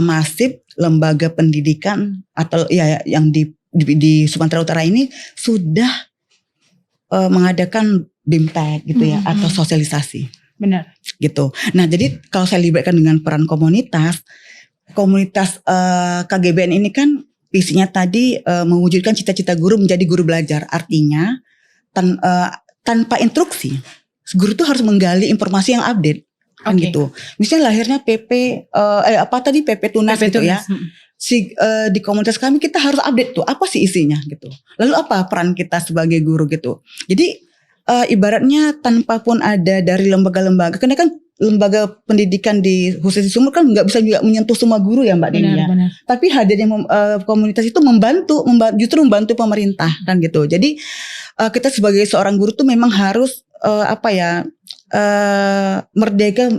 masif lembaga pendidikan atau ya yang di Sumatera Utara ini sudah mengadakan BIMTEK gitu ya atau sosialisasi. Benar. Gitu. Nah, jadi kalau saya libatkan dengan peran komunitas KGBN ini kan visinya tadi mewujudkan cita-cita guru menjadi guru belajar. Artinya tanpa instruksi, guru tuh harus menggali informasi yang update. Kan gitu. Misalnya lahirnya PP PP Tunas gitu ya. Di komunitas kami kita harus update tuh apa sih isinya gitu. Lalu apa peran kita sebagai guru gitu. Jadi ibaratnya tanpa pun ada dari lembaga-lembaga, karena kan lembaga pendidikan khusus di Sumut kan nggak bisa juga menyentuh semua guru ya Mbak Deni ya. Tapi hadirnya komunitas itu justru membantu pemerintah kan gitu. Jadi kita sebagai seorang guru tuh memang harus merdeka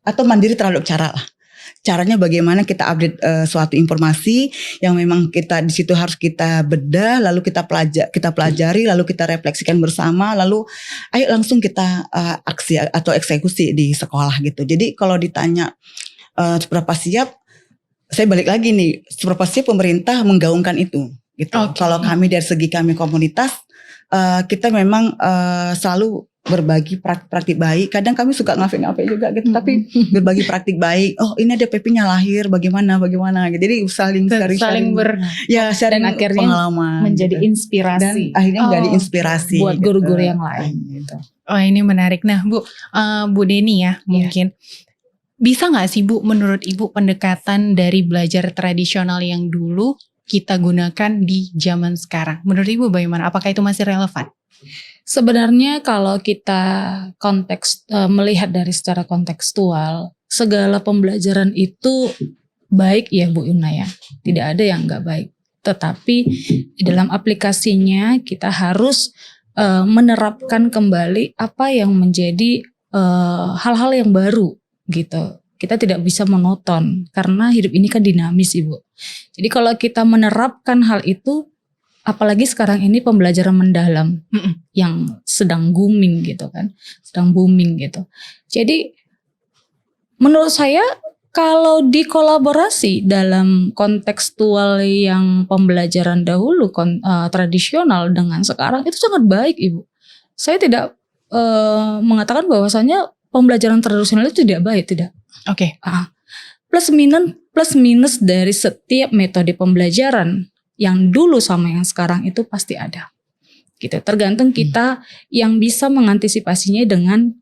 atau mandiri terhadap cara lah. Caranya bagaimana kita update suatu informasi yang memang kita di situ harus kita bedah, lalu kita pelajari, lalu kita refleksikan bersama, lalu ayo langsung kita aksi atau eksekusi di sekolah gitu. Jadi kalau ditanya seberapa siap, saya balik lagi nih, seberapa siap pemerintah menggaungkan itu gitu. Kalau kami dari segi kami komunitas, kita memang selalu berbagi praktik baik. Kadang kami suka ngafe-ngafe juga gitu, tapi berbagi praktik baik. Oh ini ada PP-nya lahir, bagaimana gitu. Jadi saling sharing akhirnya pengalaman menjadi gitu. inspirasi. Dan akhirnya menjadi inspirasi buat guru-guru yang lain gitu. Oh ini menarik. Nah Bu Deni ya mungkin bisa nggak sih Bu menurut Ibu pendekatan dari belajar tradisional yang dulu kita gunakan di zaman sekarang. Menurut Ibu bagaimana? Apakah itu masih relevan? Sebenarnya kalau kita melihat dari secara kontekstual, segala pembelajaran itu baik ya Bu Yuna ya. Tidak ada yang nggak baik. Tetapi di dalam aplikasinya kita harus menerapkan kembali apa yang menjadi hal-hal yang baru gitu. Kita tidak bisa monoton karena hidup ini kan dinamis Ibu. Jadi kalau kita menerapkan hal itu, apalagi sekarang ini pembelajaran mendalam yang sedang booming gitu kan, sedang booming gitu. Jadi menurut saya kalau dikolaborasi dalam kontekstual yang pembelajaran dahulu tradisional dengan sekarang itu sangat baik Ibu. Saya tidak mengatakan bahwasannya pembelajaran tradisional itu tidak baik, tidak. Oke. Plus minus dari setiap metode pembelajaran yang dulu sama yang sekarang itu pasti ada. Gitu. Tergantung kita yang bisa mengantisipasinya dengan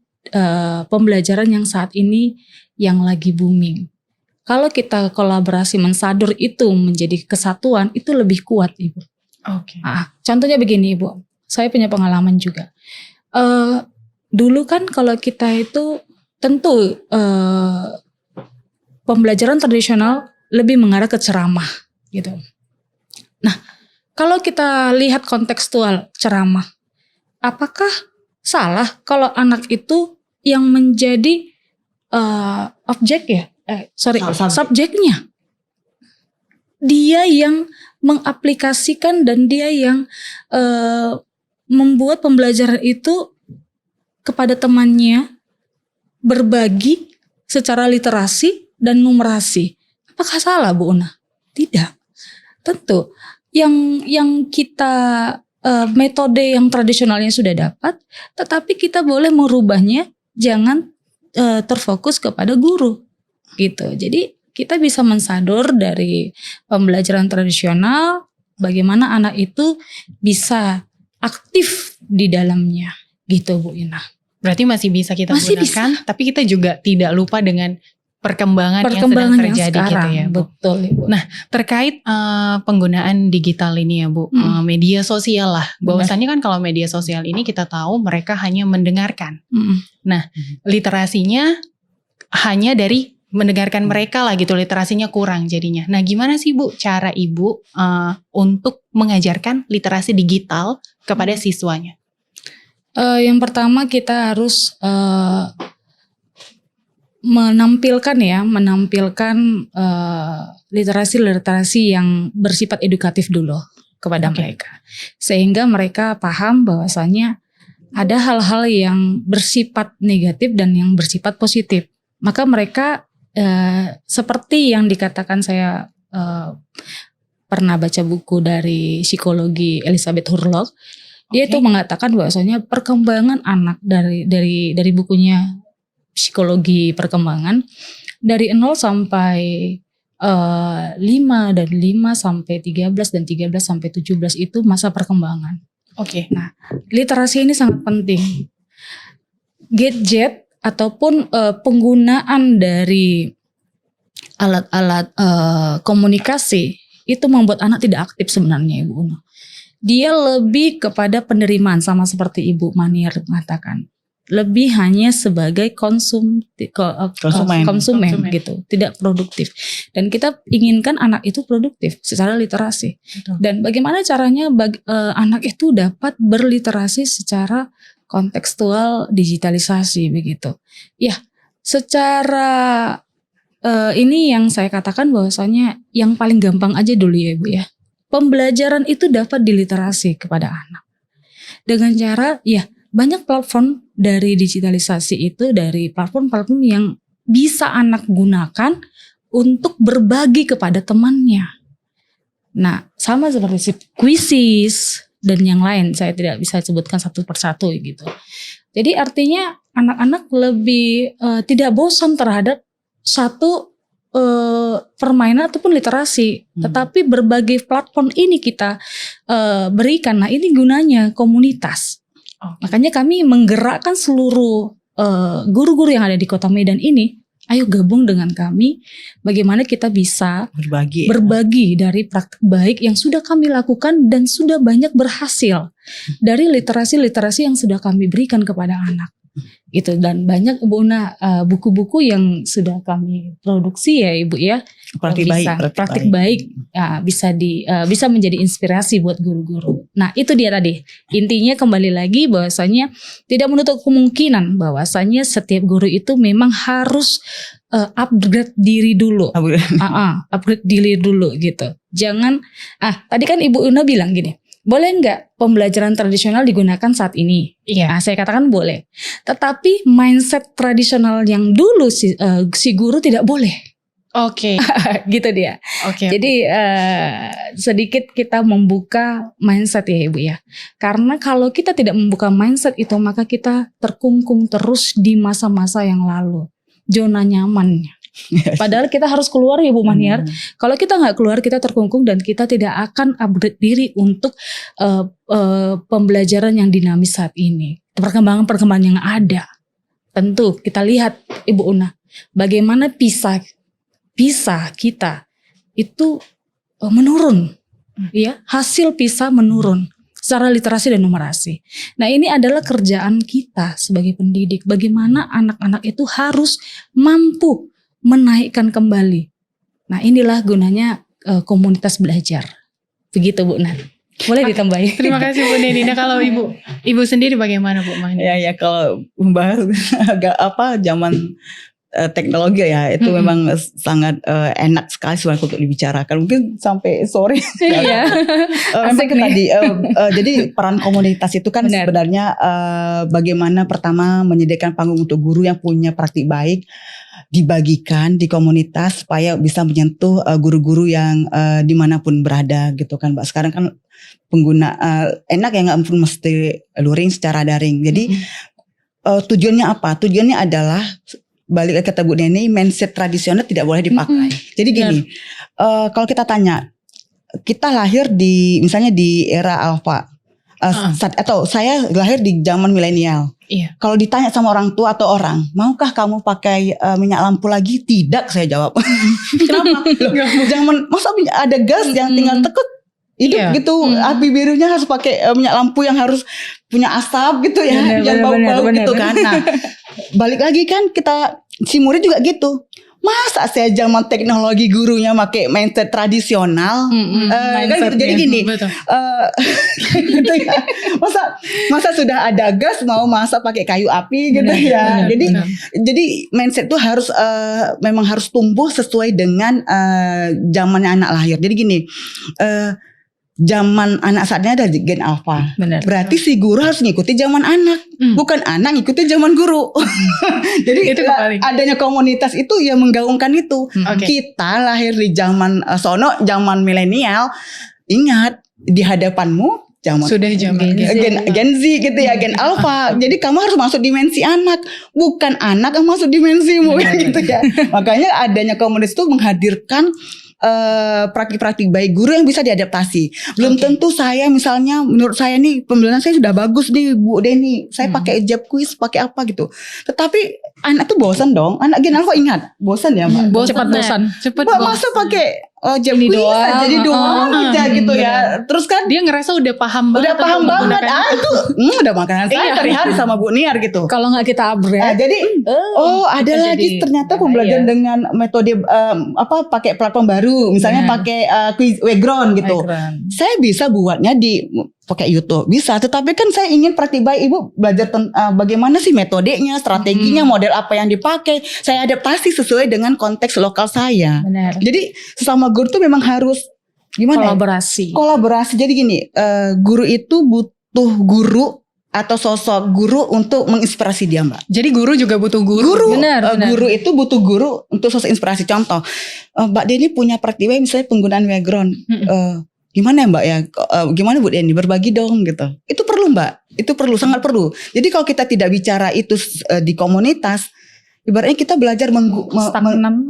pembelajaran yang saat ini yang lagi booming. Kalau kita kolaborasi mensadur itu menjadi kesatuan, itu lebih kuat Ibu. Oke. Contohnya begini Ibu, saya punya pengalaman juga. Dulu kan kalau kita itu tentu pembelajaran tradisional lebih mengarah ke ceramah gitu. Nah, kalau kita lihat kontekstual ceramah, apakah salah kalau anak itu yang menjadi subjeknya? Dia yang mengaplikasikan dan dia yang membuat pembelajaran itu kepada temannya, berbagi secara literasi dan numerasi. Apakah salah Bu Una? Tidak. Tentu yang kita metode yang tradisionalnya sudah dapat, tetapi kita boleh merubahnya, jangan terfokus kepada guru gitu. Jadi kita bisa mensadur dari pembelajaran tradisional, bagaimana anak itu bisa aktif di dalamnya gitu Bu Ina. Berarti masih bisa kita gunakan, tapi kita juga tidak lupa dengan perkembangan yang sedang terjadi gitu ya Bu. Betul Ibu. Nah terkait penggunaan digital ini ya Bu, media sosial lah. Bahwasannya kan kalau media sosial ini kita tahu mereka hanya mendengarkan. Nah literasinya hanya dari mendengarkan mereka lah gitu, literasinya kurang jadinya. Nah gimana sih Bu cara Ibu untuk mengajarkan literasi digital kepada siswanya? Yang pertama kita harus menampilkan literasi yang bersifat edukatif dulu kepada mereka, sehingga mereka paham bahwasanya ada hal-hal yang bersifat negatif dan yang bersifat positif. Maka mereka seperti yang dikatakan, saya pernah baca buku dari psikologi Elizabeth Hurlock. Dia itu mengatakan bahwasanya perkembangan anak dari bukunya psikologi perkembangan dari 0 sampai 5 dan 5 sampai 13 dan 13 sampai 17 itu masa perkembangan. Nah, literasi ini sangat penting. Gadget ataupun penggunaan dari alat-alat komunikasi itu membuat anak tidak aktif sebenarnya Ibu Una. Dia lebih kepada penerimaan, sama seperti Ibu Maniar mengatakan. Lebih hanya sebagai konsumen gitu, tidak produktif. Dan kita inginkan anak itu produktif secara literasi. Betul. Dan bagaimana caranya anak itu dapat berliterasi secara kontekstual digitalisasi begitu. Ya, secara ini yang saya katakan bahwasanya yang paling gampang aja dulu ya Ibu ya. Pembelajaran itu dapat diliterasi kepada anak dengan cara banyak platform dari digitalisasi itu, dari platform-platform yang bisa anak gunakan untuk berbagi kepada temannya. Nah, sama seperti Quizzes dan yang lain, saya tidak bisa sebutkan satu persatu gitu. Jadi artinya anak-anak lebih tidak bosan terhadap satu permainan ataupun literasi, tetapi berbagai platform ini kita berikan. Nah, ini gunanya komunitas. Makanya kami menggerakkan seluruh guru-guru yang ada di Kota Medan ini Ayo gabung dengan kami, bagaimana kita bisa berbagi dari praktik baik yang sudah kami lakukan dan sudah banyak berhasil dari literasi-literasi yang sudah kami berikan kepada anak. Gitu. Dan banyak Ibu Una buku-buku yang sudah kami produksi ya Ibu ya. Praktik baik ya, bisa menjadi inspirasi buat guru-guru. Nah itu dia tadi intinya, kembali lagi bahwasanya tidak menutup kemungkinan bahwasanya setiap guru itu memang harus upgrade diri dulu. Upgrade diri dulu gitu. Jangan tadi kan Ibu Una bilang gini, boleh nggak pembelajaran tradisional digunakan saat ini? Iya. Nah, saya katakan boleh. Tetapi mindset tradisional yang dulu si guru tidak boleh. Oke. Gitu dia. Oke. Jadi sedikit kita membuka mindset ya Ibu ya. Karena kalau kita tidak membuka mindset itu, maka kita terkungkung terus di masa-masa yang lalu. Zona nyaman. Padahal kita harus keluar ya Bu Maniar. Kalau kita nggak keluar, kita terkungkung dan kita tidak akan upgrade diri untuk pembelajaran yang dinamis saat ini. Perkembangan yang ada. Tentu kita lihat Ibu Una, bagaimana PISA kita itu menurun, ya, hasil PISA menurun secara literasi dan numerasi. Nah ini adalah kerjaan kita sebagai pendidik. Bagaimana anak-anak itu harus mampu menaikkan kembali. Nah inilah gunanya komunitas belajar. Begitu Bu Nan. Boleh ditambahin. Terima kasih Bu Nina. Kalau ibu sendiri bagaimana Bu Mani? Ya kalau membahas zaman teknologi ya itu memang sangat enak sekali sebenarnya untuk dibicarakan. Mungkin sampai sore. Iya. Memang tadi jadi peran komunitas itu kan sebenarnya bagaimana pertama menyediakan panggung untuk guru yang punya praktik baik, dibagikan di komunitas supaya bisa menyentuh guru-guru yang dimanapun berada gitu kan Mbak. Sekarang kan pengguna enak ya, nggak mesti luring secara daring. Jadi tujuannya apa? Tujuannya adalah balik ke kata Bu Neni, mindset tradisional tidak boleh dipakai. Jadi gini, kalau kita tanya, kita lahir misalnya di era alfa, atau saya lahir di zaman milenial. Iya. Kalau ditanya sama orang tua atau orang, maukah kamu pakai minyak lampu lagi? Tidak, saya jawab. Kenapa? Jangan, masa ada gas yang tinggal tekuk hidup gitu. Api birunya harus pakai minyak lampu yang harus punya asap gitu ya, yang bau-bau gitu kan. Nah, balik lagi kan si murid juga gitu. Masa saya zaman teknologi gurunya pakai mindset tradisional? Kan gitu. Jadi gini, gitu ya. Masa sudah ada gas mau masak pakai kayu api gitu ya. Jadi mindset itu harus memang harus tumbuh sesuai dengan zamannya anak lahir. Jadi gini, zaman anak saatnya ada gen alpha. Berarti si guru harus ngikuti zaman anak, bukan anak ngikuti zaman guru. Jadi adanya komunitas itu ya menggaungkan itu. Kita lahir di zaman zaman milenial. Ingat, di hadapanmu sudah zaman Gen Z gitu ya, gen alpha. Jadi kamu harus masuk dimensi anak, bukan anak yang masuk dimensimu gitu ya. Makanya adanya komunitas itu menghadirkan praktik-praktik baik guru yang bisa diadaptasi. Belum tentu saya misalnya, menurut saya nih pembelajaran saya sudah bagus nih Bu Deni, saya pakai ejab quiz, pakai apa gitu. Tetapi anak tuh bosan dong. Anak gen alpha ingat, bosan ya Mbak. Cepat bosan. Mbak masa pakai ejab quiz jadi doang aja gitu ya. Terus kan dia ngerasa udah paham banget. Itu udah makanan saya hari-hari sama Bu Niar gitu. Kalau nggak kita upgrade. Jadi ada lagi ternyata pembelajaran dengan metode pakai platform baru, misalnya pakai quiz background gitu. Saya bisa buatnya pakai YouTube bisa, tetapi kan saya ingin praktik baik. Ibu belajar bagaimana sih metodenya, strateginya, model apa yang dipakai. Saya adaptasi sesuai dengan konteks lokal saya. Benar. Jadi sesama guru tuh memang harus gimana? Kolaborasi. Jadi gini, guru itu butuh guru atau sosok guru untuk menginspirasi dia Mbak. Jadi guru juga butuh guru. Benar. Guru itu butuh guru untuk sosok inspirasi. Contoh, Mbak Deni punya praktik baik misalnya penggunaan background. Gimana ya Mbak ya? Gimana Bu Deni? Berbagi dong gitu. Itu perlu Mbak. Itu perlu, sangat perlu. Jadi kalau kita tidak bicara itu di komunitas, ibaratnya kita belajar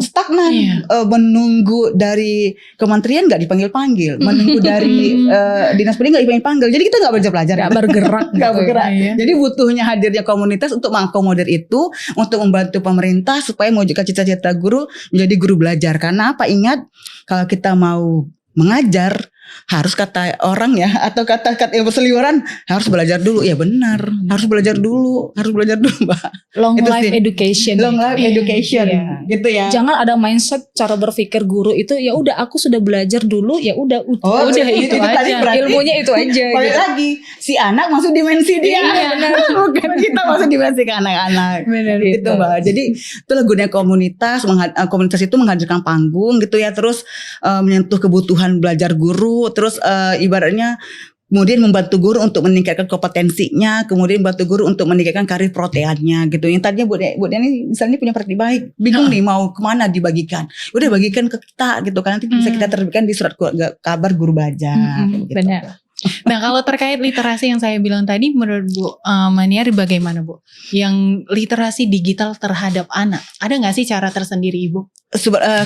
stagnan, Iya. menunggu dari kementerian nggak dipanggil-panggil, menunggu dari dinas pendidikan nggak dipanggil-panggil, jadi kita nggak belajar, Nggak bergerak. nggak gitu bergerak. ya. Jadi butuhnya hadirnya komunitas untuk mengakomodir itu, untuk membantu pemerintah supaya mewujudkan cita-cita guru menjadi guru belajar. Karena apa? Ingat, kalau kita mau mengajar, harus kata orang ya, atau kata-kata yang berseliweran, harus belajar dulu. Ya benar, harus belajar dulu Mbak. Long Itu life sih. education. Long life Iya, education, iya. gitu ya. Jangan ada mindset cara berpikir guru itu ya udah aku sudah belajar dulu ya udah Oh, udah itu tadi aja. berarti Ilmunya itu aja balik gitu. lagi, si anak masuk dimensi dia, Iya, benar. bukan kita masuk dimensi ke anak-anak. Benar Gitu Mbak. Jadi itulah gunanya komunitas. Komunitas itu menghadirkan panggung gitu ya, terus menyentuh kebutuhan belajar guru, terus ibaratnya kemudian membantu guru untuk meningkatkan kompetensinya, kemudian membantu guru untuk meningkatkan karir proteannya gitu. Yang tadinya Bu Deni misalnya punya praktik baik, bingung nih mau kemana dibagikan, udah bagikan ke kita gitu kan, nanti bisa kita terbitkan di surat kabar guru belajar. Gitu. Benar. Nah, kalau terkait literasi yang saya bilang tadi, menurut Bu Maniar bagaimana Bu? Yang literasi digital terhadap anak, ada nggak sih cara tersendiri Ibu?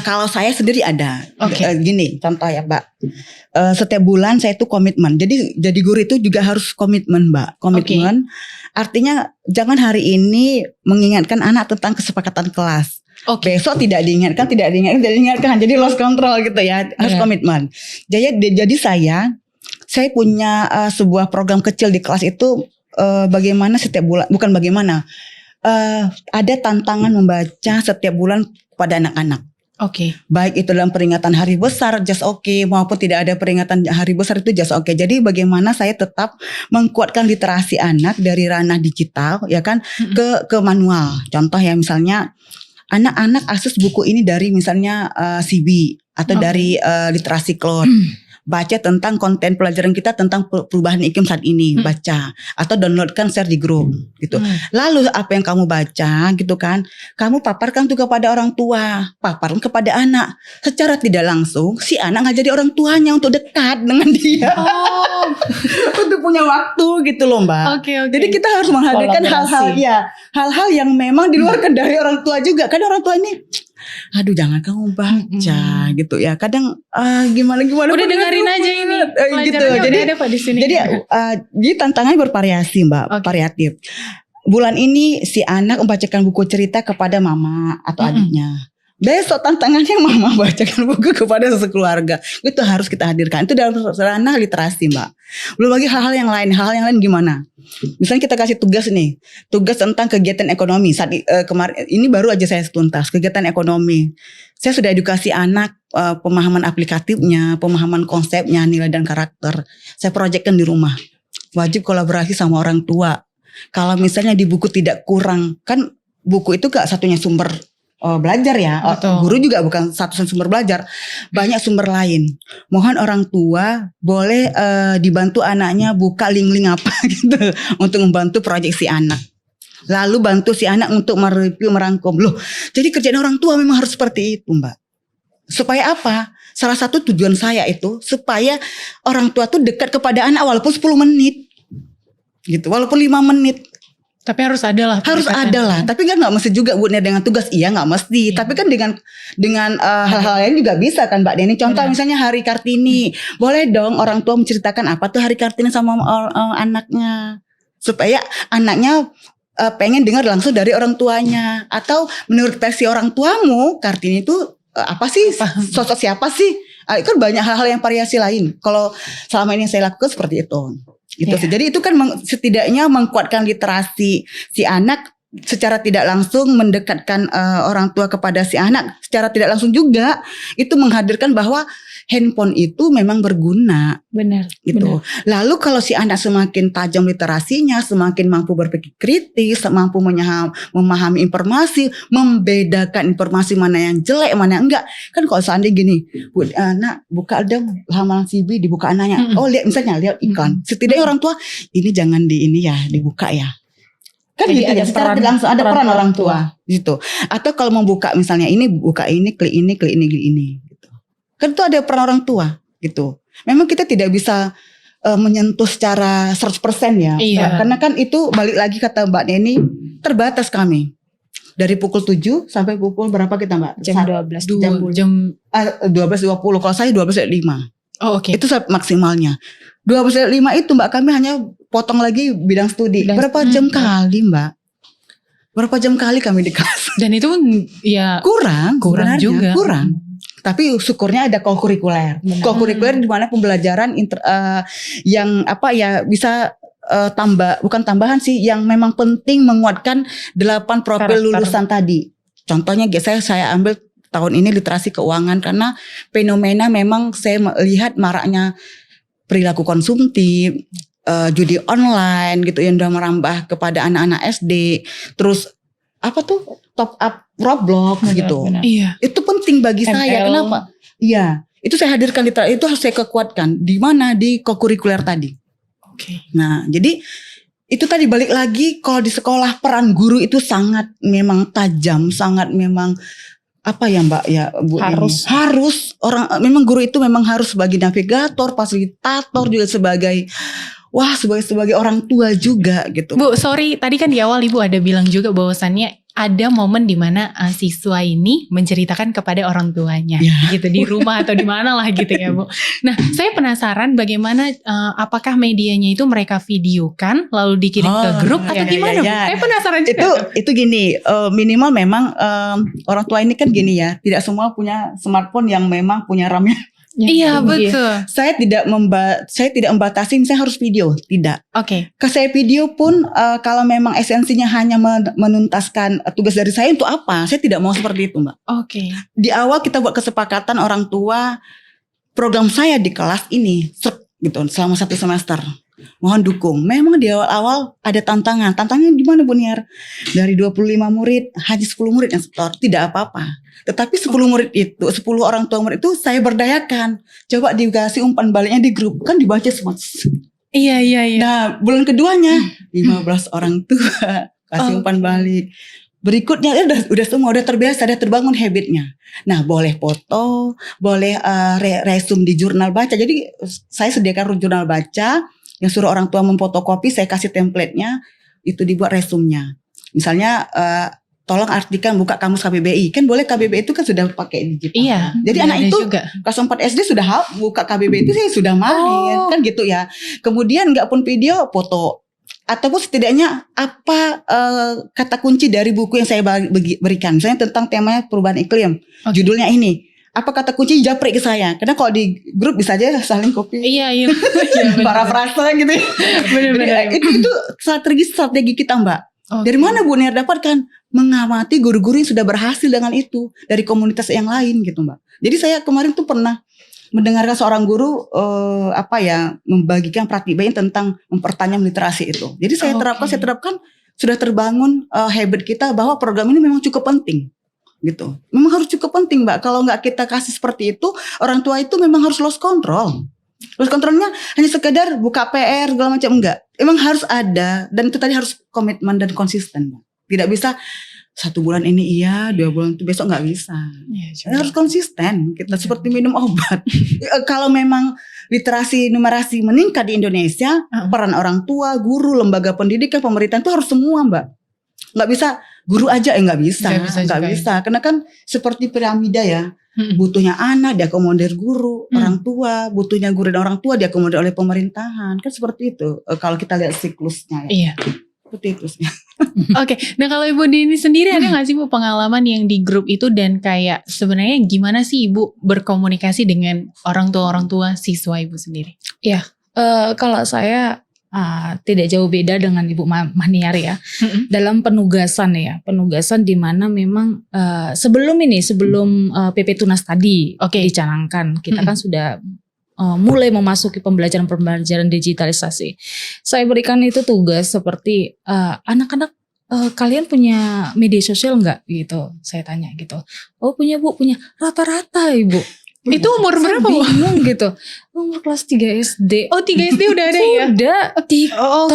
Kalau saya sendiri ada. Oke. Gini contoh ya Mbak, setiap bulan saya tuh komitmen. Jadi guru itu juga harus komitmen Mbak. Komitmen artinya jangan hari ini mengingatkan anak tentang kesepakatan kelas. Oke. Besok tidak diingatkan. Jadi lost control gitu ya. Harus komitmen. Jadi saya punya sebuah program kecil di kelas itu, bagaimana setiap bulan, bukan bagaimana, ada tantangan membaca setiap bulan pada anak-anak. Oke. Baik itu dalam peringatan hari besar just okay, maupun tidak ada peringatan hari besar itu just okay. Jadi bagaimana saya tetap menguatkan literasi anak dari ranah digital ya kan ke manual. Contoh ya, misalnya anak-anak akses buku ini dari misalnya CB atau dari literasi cloud. Baca tentang konten pelajaran kita tentang perubahan iklim saat ini, baca atau downloadkan, share di grup gitu. Lalu apa yang kamu baca gitu kan, kamu paparkan tuh kepada orang tua, paparkan kepada anak. Secara tidak langsung si anak ngajari orang tuanya untuk dekat dengan dia. Oh, Untuk punya waktu gitu loh Mbak. oke. Jadi kita harus menghadirkan Kolaborasi. hal-hal yang memang di luar dari orang tua juga. Kadang orang tua ini, aduh jangan kamu baca gitu ya. Kadang gimana Udah dengerin aja ini. gitu. Pelajarannya Jadi udah ada Pak di sini. jadi tantangannya bervariasi Mbak, variatif. Bulan ini si anak membacakan buku cerita kepada mama atau adiknya. Besok tantangannya mama bacakan buku kepada sekeluarga. Itu harus kita hadirkan. Itu dalam ranah literasi Mbak. Belum lagi hal-hal yang lain. Hal-hal yang lain gimana? Misalnya kita kasih tugas nih. Tugas tentang kegiatan ekonomi. Saat kemarin ini baru aja saya tuntas. Kegiatan ekonomi. Saya sudah edukasi anak, pemahaman aplikatifnya, pemahaman konsepnya, nilai dan karakter. Saya proyekkan di rumah. Wajib kolaborasi sama orang tua. Kalau misalnya di buku tidak kurang, kan buku itu gak satunya sumber belajar ya. Betul. Guru juga bukan satu sumber belajar, banyak sumber lain. Mohon orang tua boleh dibantu anaknya buka link-link apa gitu untuk membantu proyek si anak. Lalu bantu si anak untuk mereview, merangkum. Loh, jadi kerjaan orang tua memang harus seperti itu Mbak. Supaya apa? Salah satu tujuan saya itu supaya orang tua tuh dekat kepada anak walaupun 10 menit. Gitu, walaupun 5 menit. Tapi harus ada lah. Harus ada lah, tapi kan nggak mesti juga Bu Nia dengan tugas, iya nggak mesti. Tapi kan dengan hal-hal lain juga bisa kan Mbak Deni. Contoh misalnya Hari Kartini, boleh dong orang tua menceritakan apa tuh Hari Kartini sama anaknya, supaya anaknya pengen dengar langsung dari orang tuanya. Atau menurut versi orang tuamu, Kartini itu apa sih, sosok siapa sih? Kan banyak hal-hal yang variasi lain. Kalau selama ini yang saya lakukan seperti itu. Gitu sih. Jadi itu kan setidaknya mengkuatkan literasi si anak, secara tidak langsung mendekatkan orang tua kepada si anak, secara tidak langsung juga itu menghadirkan bahwa handphone itu memang berguna. Benar. Gitu. Benar. Lalu kalau si anak semakin tajam literasinya, semakin mampu berpikir kritis, mampu memahami informasi, membedakan informasi mana yang jelek, mana yang enggak. Kan kalau seandainya gini, Bu, nak buka dong halaman CB, dibuka anaknya. Oh lihat misalnya, lihat iklan. Setidaknya orang tua, ini jangan dibuka ya. Kan Jadi gitu ada ya, secara peran- tidak langsung ada peran peran orang orang tua gitu. Atau kalau membuka misalnya ini, buka ini, klik ini, klik ini, klik ini gitu. Kan itu ada peran orang tua gitu. Memang kita tidak bisa menyentuh secara 100% ya. Iya. Karena kan itu balik lagi kata Mbak Neni, terbatas kami. Dari pukul 7 sampai pukul berapa kita Mbak? Jam 12. Jam 12.20. Kalau saya 12.05. Oh oke. Itu maksimalnya. 12.05 itu Mbak, kami hanya potong lagi bidang studi. Berapa jam kali Mbak? Berapa jam kali kami di kelas? Dan itu ya Kurang sebenarnya, juga. Kurang. Tapi syukurnya ada kokurikuler. Kokurikuler di mana pembelajaran yang apa ya bisa bukan tambahan sih, yang memang penting menguatkan 8 profil Karakter. lulusan tadi. Contohnya saya ambil tahun ini literasi keuangan karena fenomena memang saya melihat maraknya perilaku konsumtif, judi online gitu yang udah merambah kepada anak-anak SD. Terus apa tuh top up Roblox gitu. Benar. Iya. Itu penting bagi saya. ML. Kenapa? Iya, itu saya hadirkan literasi, itu harus saya kekuatkan. Di mana? Di kokurikuler tadi. Oke. Nah, jadi itu tadi balik lagi, kalau di sekolah peran guru itu sangat memang tajam, sangat memang apa ya Mbak ya Bu, harus orang memang guru itu memang harus sebagai navigator, fasilitator juga sebagai orang tua juga gitu. Bu, sorry, tadi kan di awal Ibu ada bilang juga bahwasannya ada momen di mana siswa ini menceritakan kepada orang tuanya, gitu di rumah atau di mana lah gitu ya Bu. Nah, saya penasaran bagaimana apakah medianya itu mereka videokan lalu dikirim ke grup atau gimana Bu? Saya penasaran juga. Itu gini, minimal memang orang tua ini kan gini ya, tidak semua punya smartphone yang memang punya RAM-nya. Iya betul. Saya tidak membatasi saya harus video, tidak. Oke. Saya video pun kalau memang esensinya hanya menuntaskan tugas dari saya, untuk apa? Saya tidak mau seperti itu Mbak. Oke. Di awal kita buat kesepakatan orang tua, program saya di kelas ini gitu selama 1 semester. Mohon dukung. Memang di awal-awal ada tantangan. Tantangannya di mana Bu Niar? Dari 25 murid hanya 10 murid yang setor, tidak apa-apa. Tetapi 10 murid itu, 10 orang tua murid itu saya berdayakan. Coba dikasih umpan baliknya di grup, kan dibaca semua. Iya. Nah, bulan keduanya 15 orang tua kasih umpan balik. Berikutnya udah semua udah terbiasa, udah terbangun habitnya. Nah, boleh foto, boleh resume di jurnal baca. Jadi saya sediakan jurnal baca yang suruh orang tua memfotokopi, saya kasih template-nya, itu dibuat resumnya. Misalnya tolong artikan, buka kamus KBBI. Kan boleh, KBBI itu kan sudah pakai digital. Iya. Jadi anak itu juga. kelas 4 SD sudah buka KBBI itu saya sudah main, kan gitu ya. Kemudian nggak pun video, foto. Ataupun setidaknya apa kata kunci dari buku yang saya berikan. Misalnya tentang temanya perubahan iklim. Judulnya ini. Apa kata kunci, japri ke saya. Karena kalau di grup bisa aja saling copy. Iya. Parafrase gitu. Benar-benar. Itu strategi kita Mbak. Dari mana Bu Niar dapatkan? Mengamati guru-guru yang sudah berhasil dengan itu dari komunitas yang lain gitu Mbak. Jadi saya kemarin tuh pernah mendengarkan seorang guru membagikan praktik tentang mempertajam literasi itu. Jadi saya terapkan sudah terbangun habit kita bahwa program ini memang cukup penting. Gitu. Memang harus cukup penting Mbak. Kalau nggak kita kasih seperti itu, orang tua itu memang harus lost control. Lost controlnya hanya sekedar buka PR segala macam, enggak. Emang harus ada, dan itu tadi harus komitmen dan konsisten Mbak. Tidak bisa 1 bulan ini 2 bulan itu besok nggak bisa. Harus konsisten. Kita seperti minum obat. Kalau memang literasi numerasi meningkat di Indonesia, peran orang tua, guru, lembaga pendidikan, pemerintahan itu harus semua Mbak. Nggak bisa guru aja nggak bisa. Karena kan seperti piramida ya. Butuhnya anak diakomodir guru, orang tua, butuhnya guru dan orang tua diakomodir oleh pemerintahan. Kan seperti itu kalau kita lihat siklusnya ya. Iya. Seperti itu. Oke. Nah kalau Ibu Dini sendiri ada gak sih Bu pengalaman yang di grup itu, dan kayak sebenarnya gimana sih Ibu berkomunikasi dengan orang tua siswa Ibu sendiri? Iya. Kalau saya tidak jauh beda dengan Ibu Maniar ya. Dalam penugasan di mana memang sebelum PP Tunas tadi dicanangkan, kita kan sudah mulai memasuki pembelajaran digitalisasi. Saya berikan itu tugas seperti anak-anak, kalian punya media sosial nggak gitu? Saya tanya gitu. Oh punya Bu, punya. Rata-rata Ibu. Itu umur berapa Bu? Bingung gitu. Umur kelas 3 SD. Oh 3 SD udah ada ya? Udah. TikTok,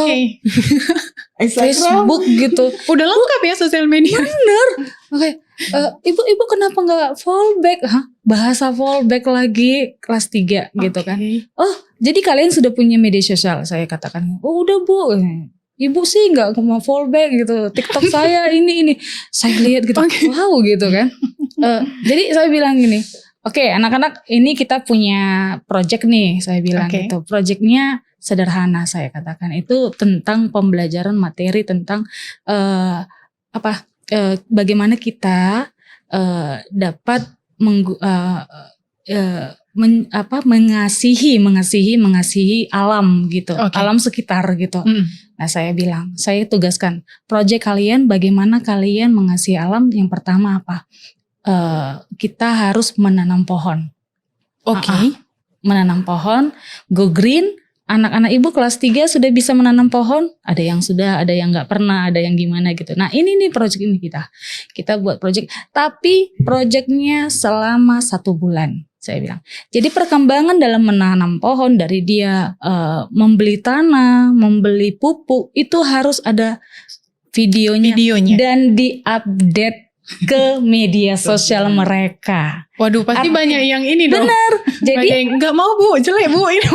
Facebook gitu. Udah lengkap ya sosial media. Bener. Oke. Ibu kenapa nggak fallback? Bahasa fallback lagi kelas 3 gitu kan. Oh jadi kalian sudah punya media sosial? Saya katakan. Oh udah Bu. Ibu sih nggak mau fallback gitu. TikTok saya ini. Saya lihat gitu, wow gitu kan. Jadi saya bilang gini, oke, anak-anak ini kita punya project nih, saya bilang gitu. Projectnya sederhana saya katakan, itu tentang pembelajaran materi tentang bagaimana kita dapat mengasihi alam gitu, alam sekitar gitu. Nah saya bilang, saya tugaskan project kalian bagaimana kalian mengasihi alam. Yang pertama apa? Kita harus menanam pohon. Menanam pohon, go green. Anak-anak ibu kelas 3 sudah bisa menanam pohon. Ada yang sudah, ada yang gak pernah, ada yang gimana gitu. Nah ini nih project ini kita buat project. Tapi projectnya selama 1 bulan. Saya bilang. Jadi perkembangan dalam menanam pohon dari dia membeli tanah, membeli pupuk, itu harus ada videonya. Dan diupdate ke media sosial mereka. Waduh, pasti banyak yang ini dong. Benar. Jadi nggak mau Bu, jelek Bu ini.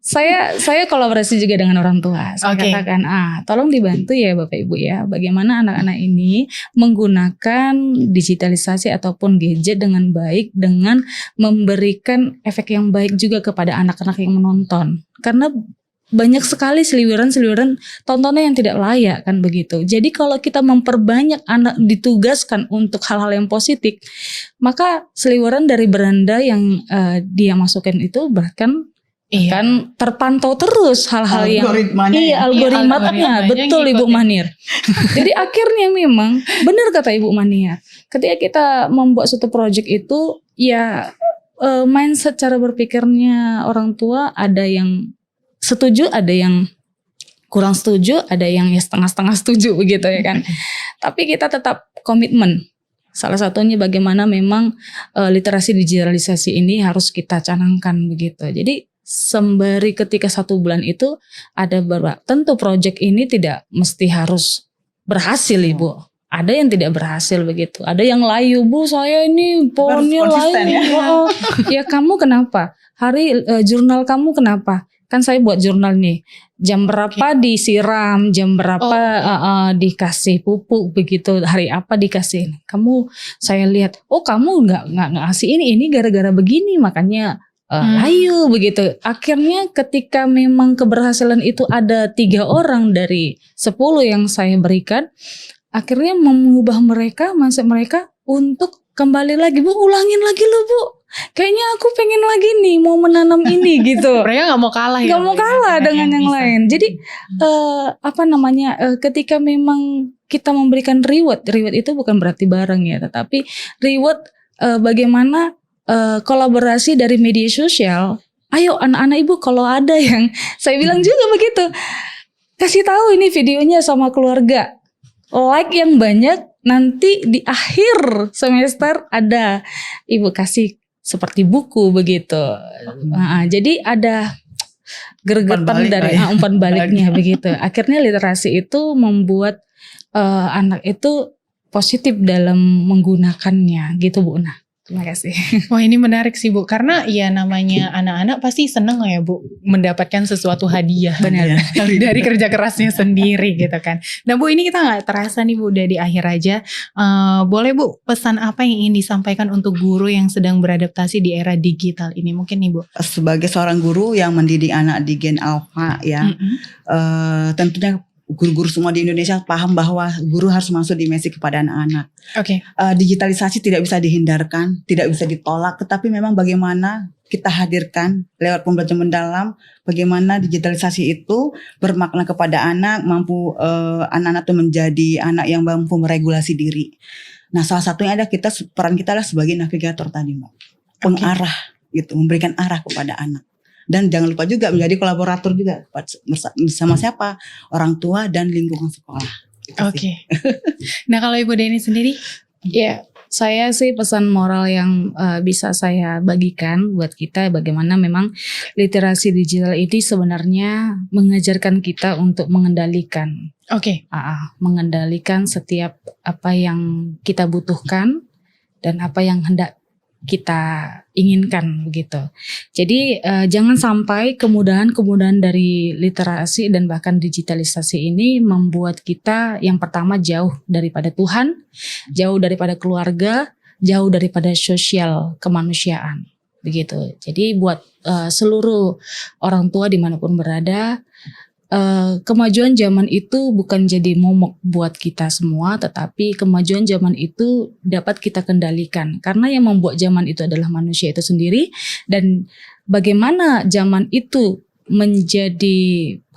Saya kolaborasi juga dengan orang tua. Saya katakan, tolong dibantu ya Bapak Ibu ya, bagaimana anak-anak ini menggunakan digitalisasi ataupun gadget dengan baik, dengan memberikan efek yang baik juga kepada anak-anak yang menonton. Karena banyak sekali seliweran tontonan yang tidak layak kan begitu. Jadi kalau kita memperbanyak anak ditugaskan untuk hal-hal yang positif, maka seliweran dari beranda yang dia masukkan itu bahkan akan terpantau terus hal-hal yang algoritmanya betul Ibu Manir. Jadi akhirnya memang benar kata Ibu Manir, ketika kita membuat suatu project itu ya mindset cara berpikirnya orang tua ada yang setuju, ada yang kurang setuju, ada yang ya setengah-setengah setuju begitu ya kan. Tapi kita tetap komitmen. Salah satunya bagaimana memang literasi digitalisasi ini harus kita canangkan begitu. Jadi sembari ketika 1 bulan itu ada tentu project ini tidak mesti harus berhasil Ibu. Ada yang tidak berhasil begitu. Ada yang layu, Bu saya ini pohonnya layu. Ya kamu kenapa? Jurnal kamu kenapa? Kan saya buat jurnal nih. Jam berapa disiram, jam berapa dikasih pupuk begitu, hari apa dikasih. Saya lihat, kamu nggak ngasih ini gara-gara begini makanya layu begitu. Akhirnya ketika memang keberhasilan itu ada 3 orang dari 10 yang saya berikan, akhirnya mengubah mindset mereka untuk kembali lagi, Bu ulangin lagi loh Bu. Kayaknya aku pengen lagi nih mau menanam ini gitu. Mereka nggak mau kalah ya. Nggak mau kalah dengan yang lain. Jadi ketika memang kita memberikan reward itu bukan berarti barang ya, tetapi reward bagaimana kolaborasi dari media sosial. Ayo anak-anak ibu kalau ada yang saya bilang juga begitu, kasih tahu ini videonya sama keluarga, like yang banyak, nanti di akhir semester ada ibu kasih seperti buku begitu. Jadi ada gregetan dari umpan baliknya begitu. Akhirnya literasi itu membuat anak itu positif dalam menggunakannya gitu Bu Una. Terima kasih. Wah ini menarik sih Bu, karena ya namanya anak-anak pasti seneng lah ya Bu mendapatkan sesuatu hadiah. Benar. Dari kerja kerasnya sendiri gitu kan. Nah Bu, ini kita gak terasa nih Bu, udah di akhir aja. Boleh Bu, pesan apa yang ingin disampaikan untuk guru yang sedang beradaptasi di era digital ini mungkin nih Bu? Sebagai seorang guru yang mendidik anak di Gen Alpha ya, tentunya guru-guru semua di Indonesia paham bahwa guru harus masuk dimensi kepada anak-anak. Digitalisasi tidak bisa dihindarkan, tidak bisa ditolak, tetapi memang bagaimana kita hadirkan lewat pembelajaran mendalam, bagaimana digitalisasi itu bermakna kepada anak, mampu anak-anak itu menjadi anak yang mampu meregulasi diri. Nah, salah satunya ada peran kita adalah sebagai navigator tadi, Mbak. Pengarah gitu, memberikan arah kepada anak. Dan jangan lupa juga menjadi kolaborator juga bersama siapa? Orang tua dan lingkungan sekolah. Oke. Nah kalau Ibu Deni sendiri? Ya, saya sih pesan moral yang bisa saya bagikan buat kita, bagaimana memang literasi digital ini sebenarnya mengajarkan kita untuk mengendalikan. Mengendalikan setiap apa yang kita butuhkan dan apa yang hendak kita inginkan begitu. Jadi jangan sampai kemudahan-kemudahan dari literasi dan bahkan digitalisasi ini membuat kita yang pertama jauh daripada Tuhan, jauh daripada keluarga, jauh daripada sosial kemanusiaan begitu. Jadi buat seluruh orang tua dimanapun berada, kemajuan zaman itu bukan jadi momok buat kita semua, tetapi kemajuan zaman itu dapat kita kendalikan karena yang membuat zaman itu adalah manusia itu sendiri. Dan bagaimana zaman itu menjadi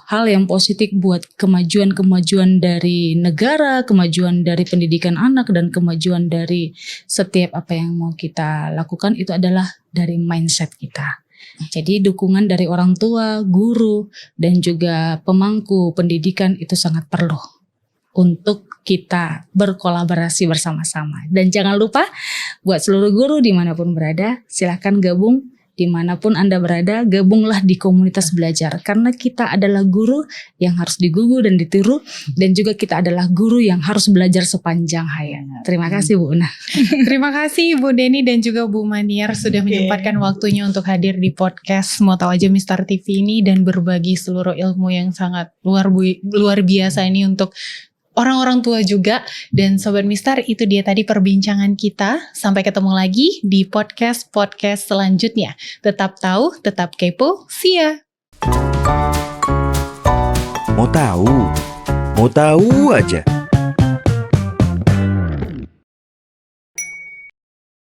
hal yang positif buat kemajuan-kemajuan dari negara, kemajuan dari pendidikan anak, dan kemajuan dari setiap apa yang mau kita lakukan itu adalah dari mindset kita. Jadi dukungan dari orang tua, guru, dan juga pemangku pendidikan itu sangat perlu untuk kita berkolaborasi bersama-sama. Dan jangan lupa buat seluruh guru dimanapun berada, silahkan gabung dimanapun Anda berada, gabunglah di komunitas belajar. Karena kita adalah guru yang harus digugu dan ditiru, dan juga kita adalah guru yang harus belajar sepanjang hayat. Terima kasih Bu Una. Terima kasih Bu Deni dan juga Bu Maniar sudah menyempatkan waktunya untuk hadir di podcast Mau Tahu Aja Mistar TV ini dan berbagi seluruh ilmu yang sangat luar biasa ini untuk orang-orang tua juga. Dan Sobat Mistar, itu dia tadi perbincangan kita. Sampai ketemu lagi di podcast-podcast selanjutnya. Tetap tahu, tetap kepo. See ya. Mau tahu? Mau tahu aja.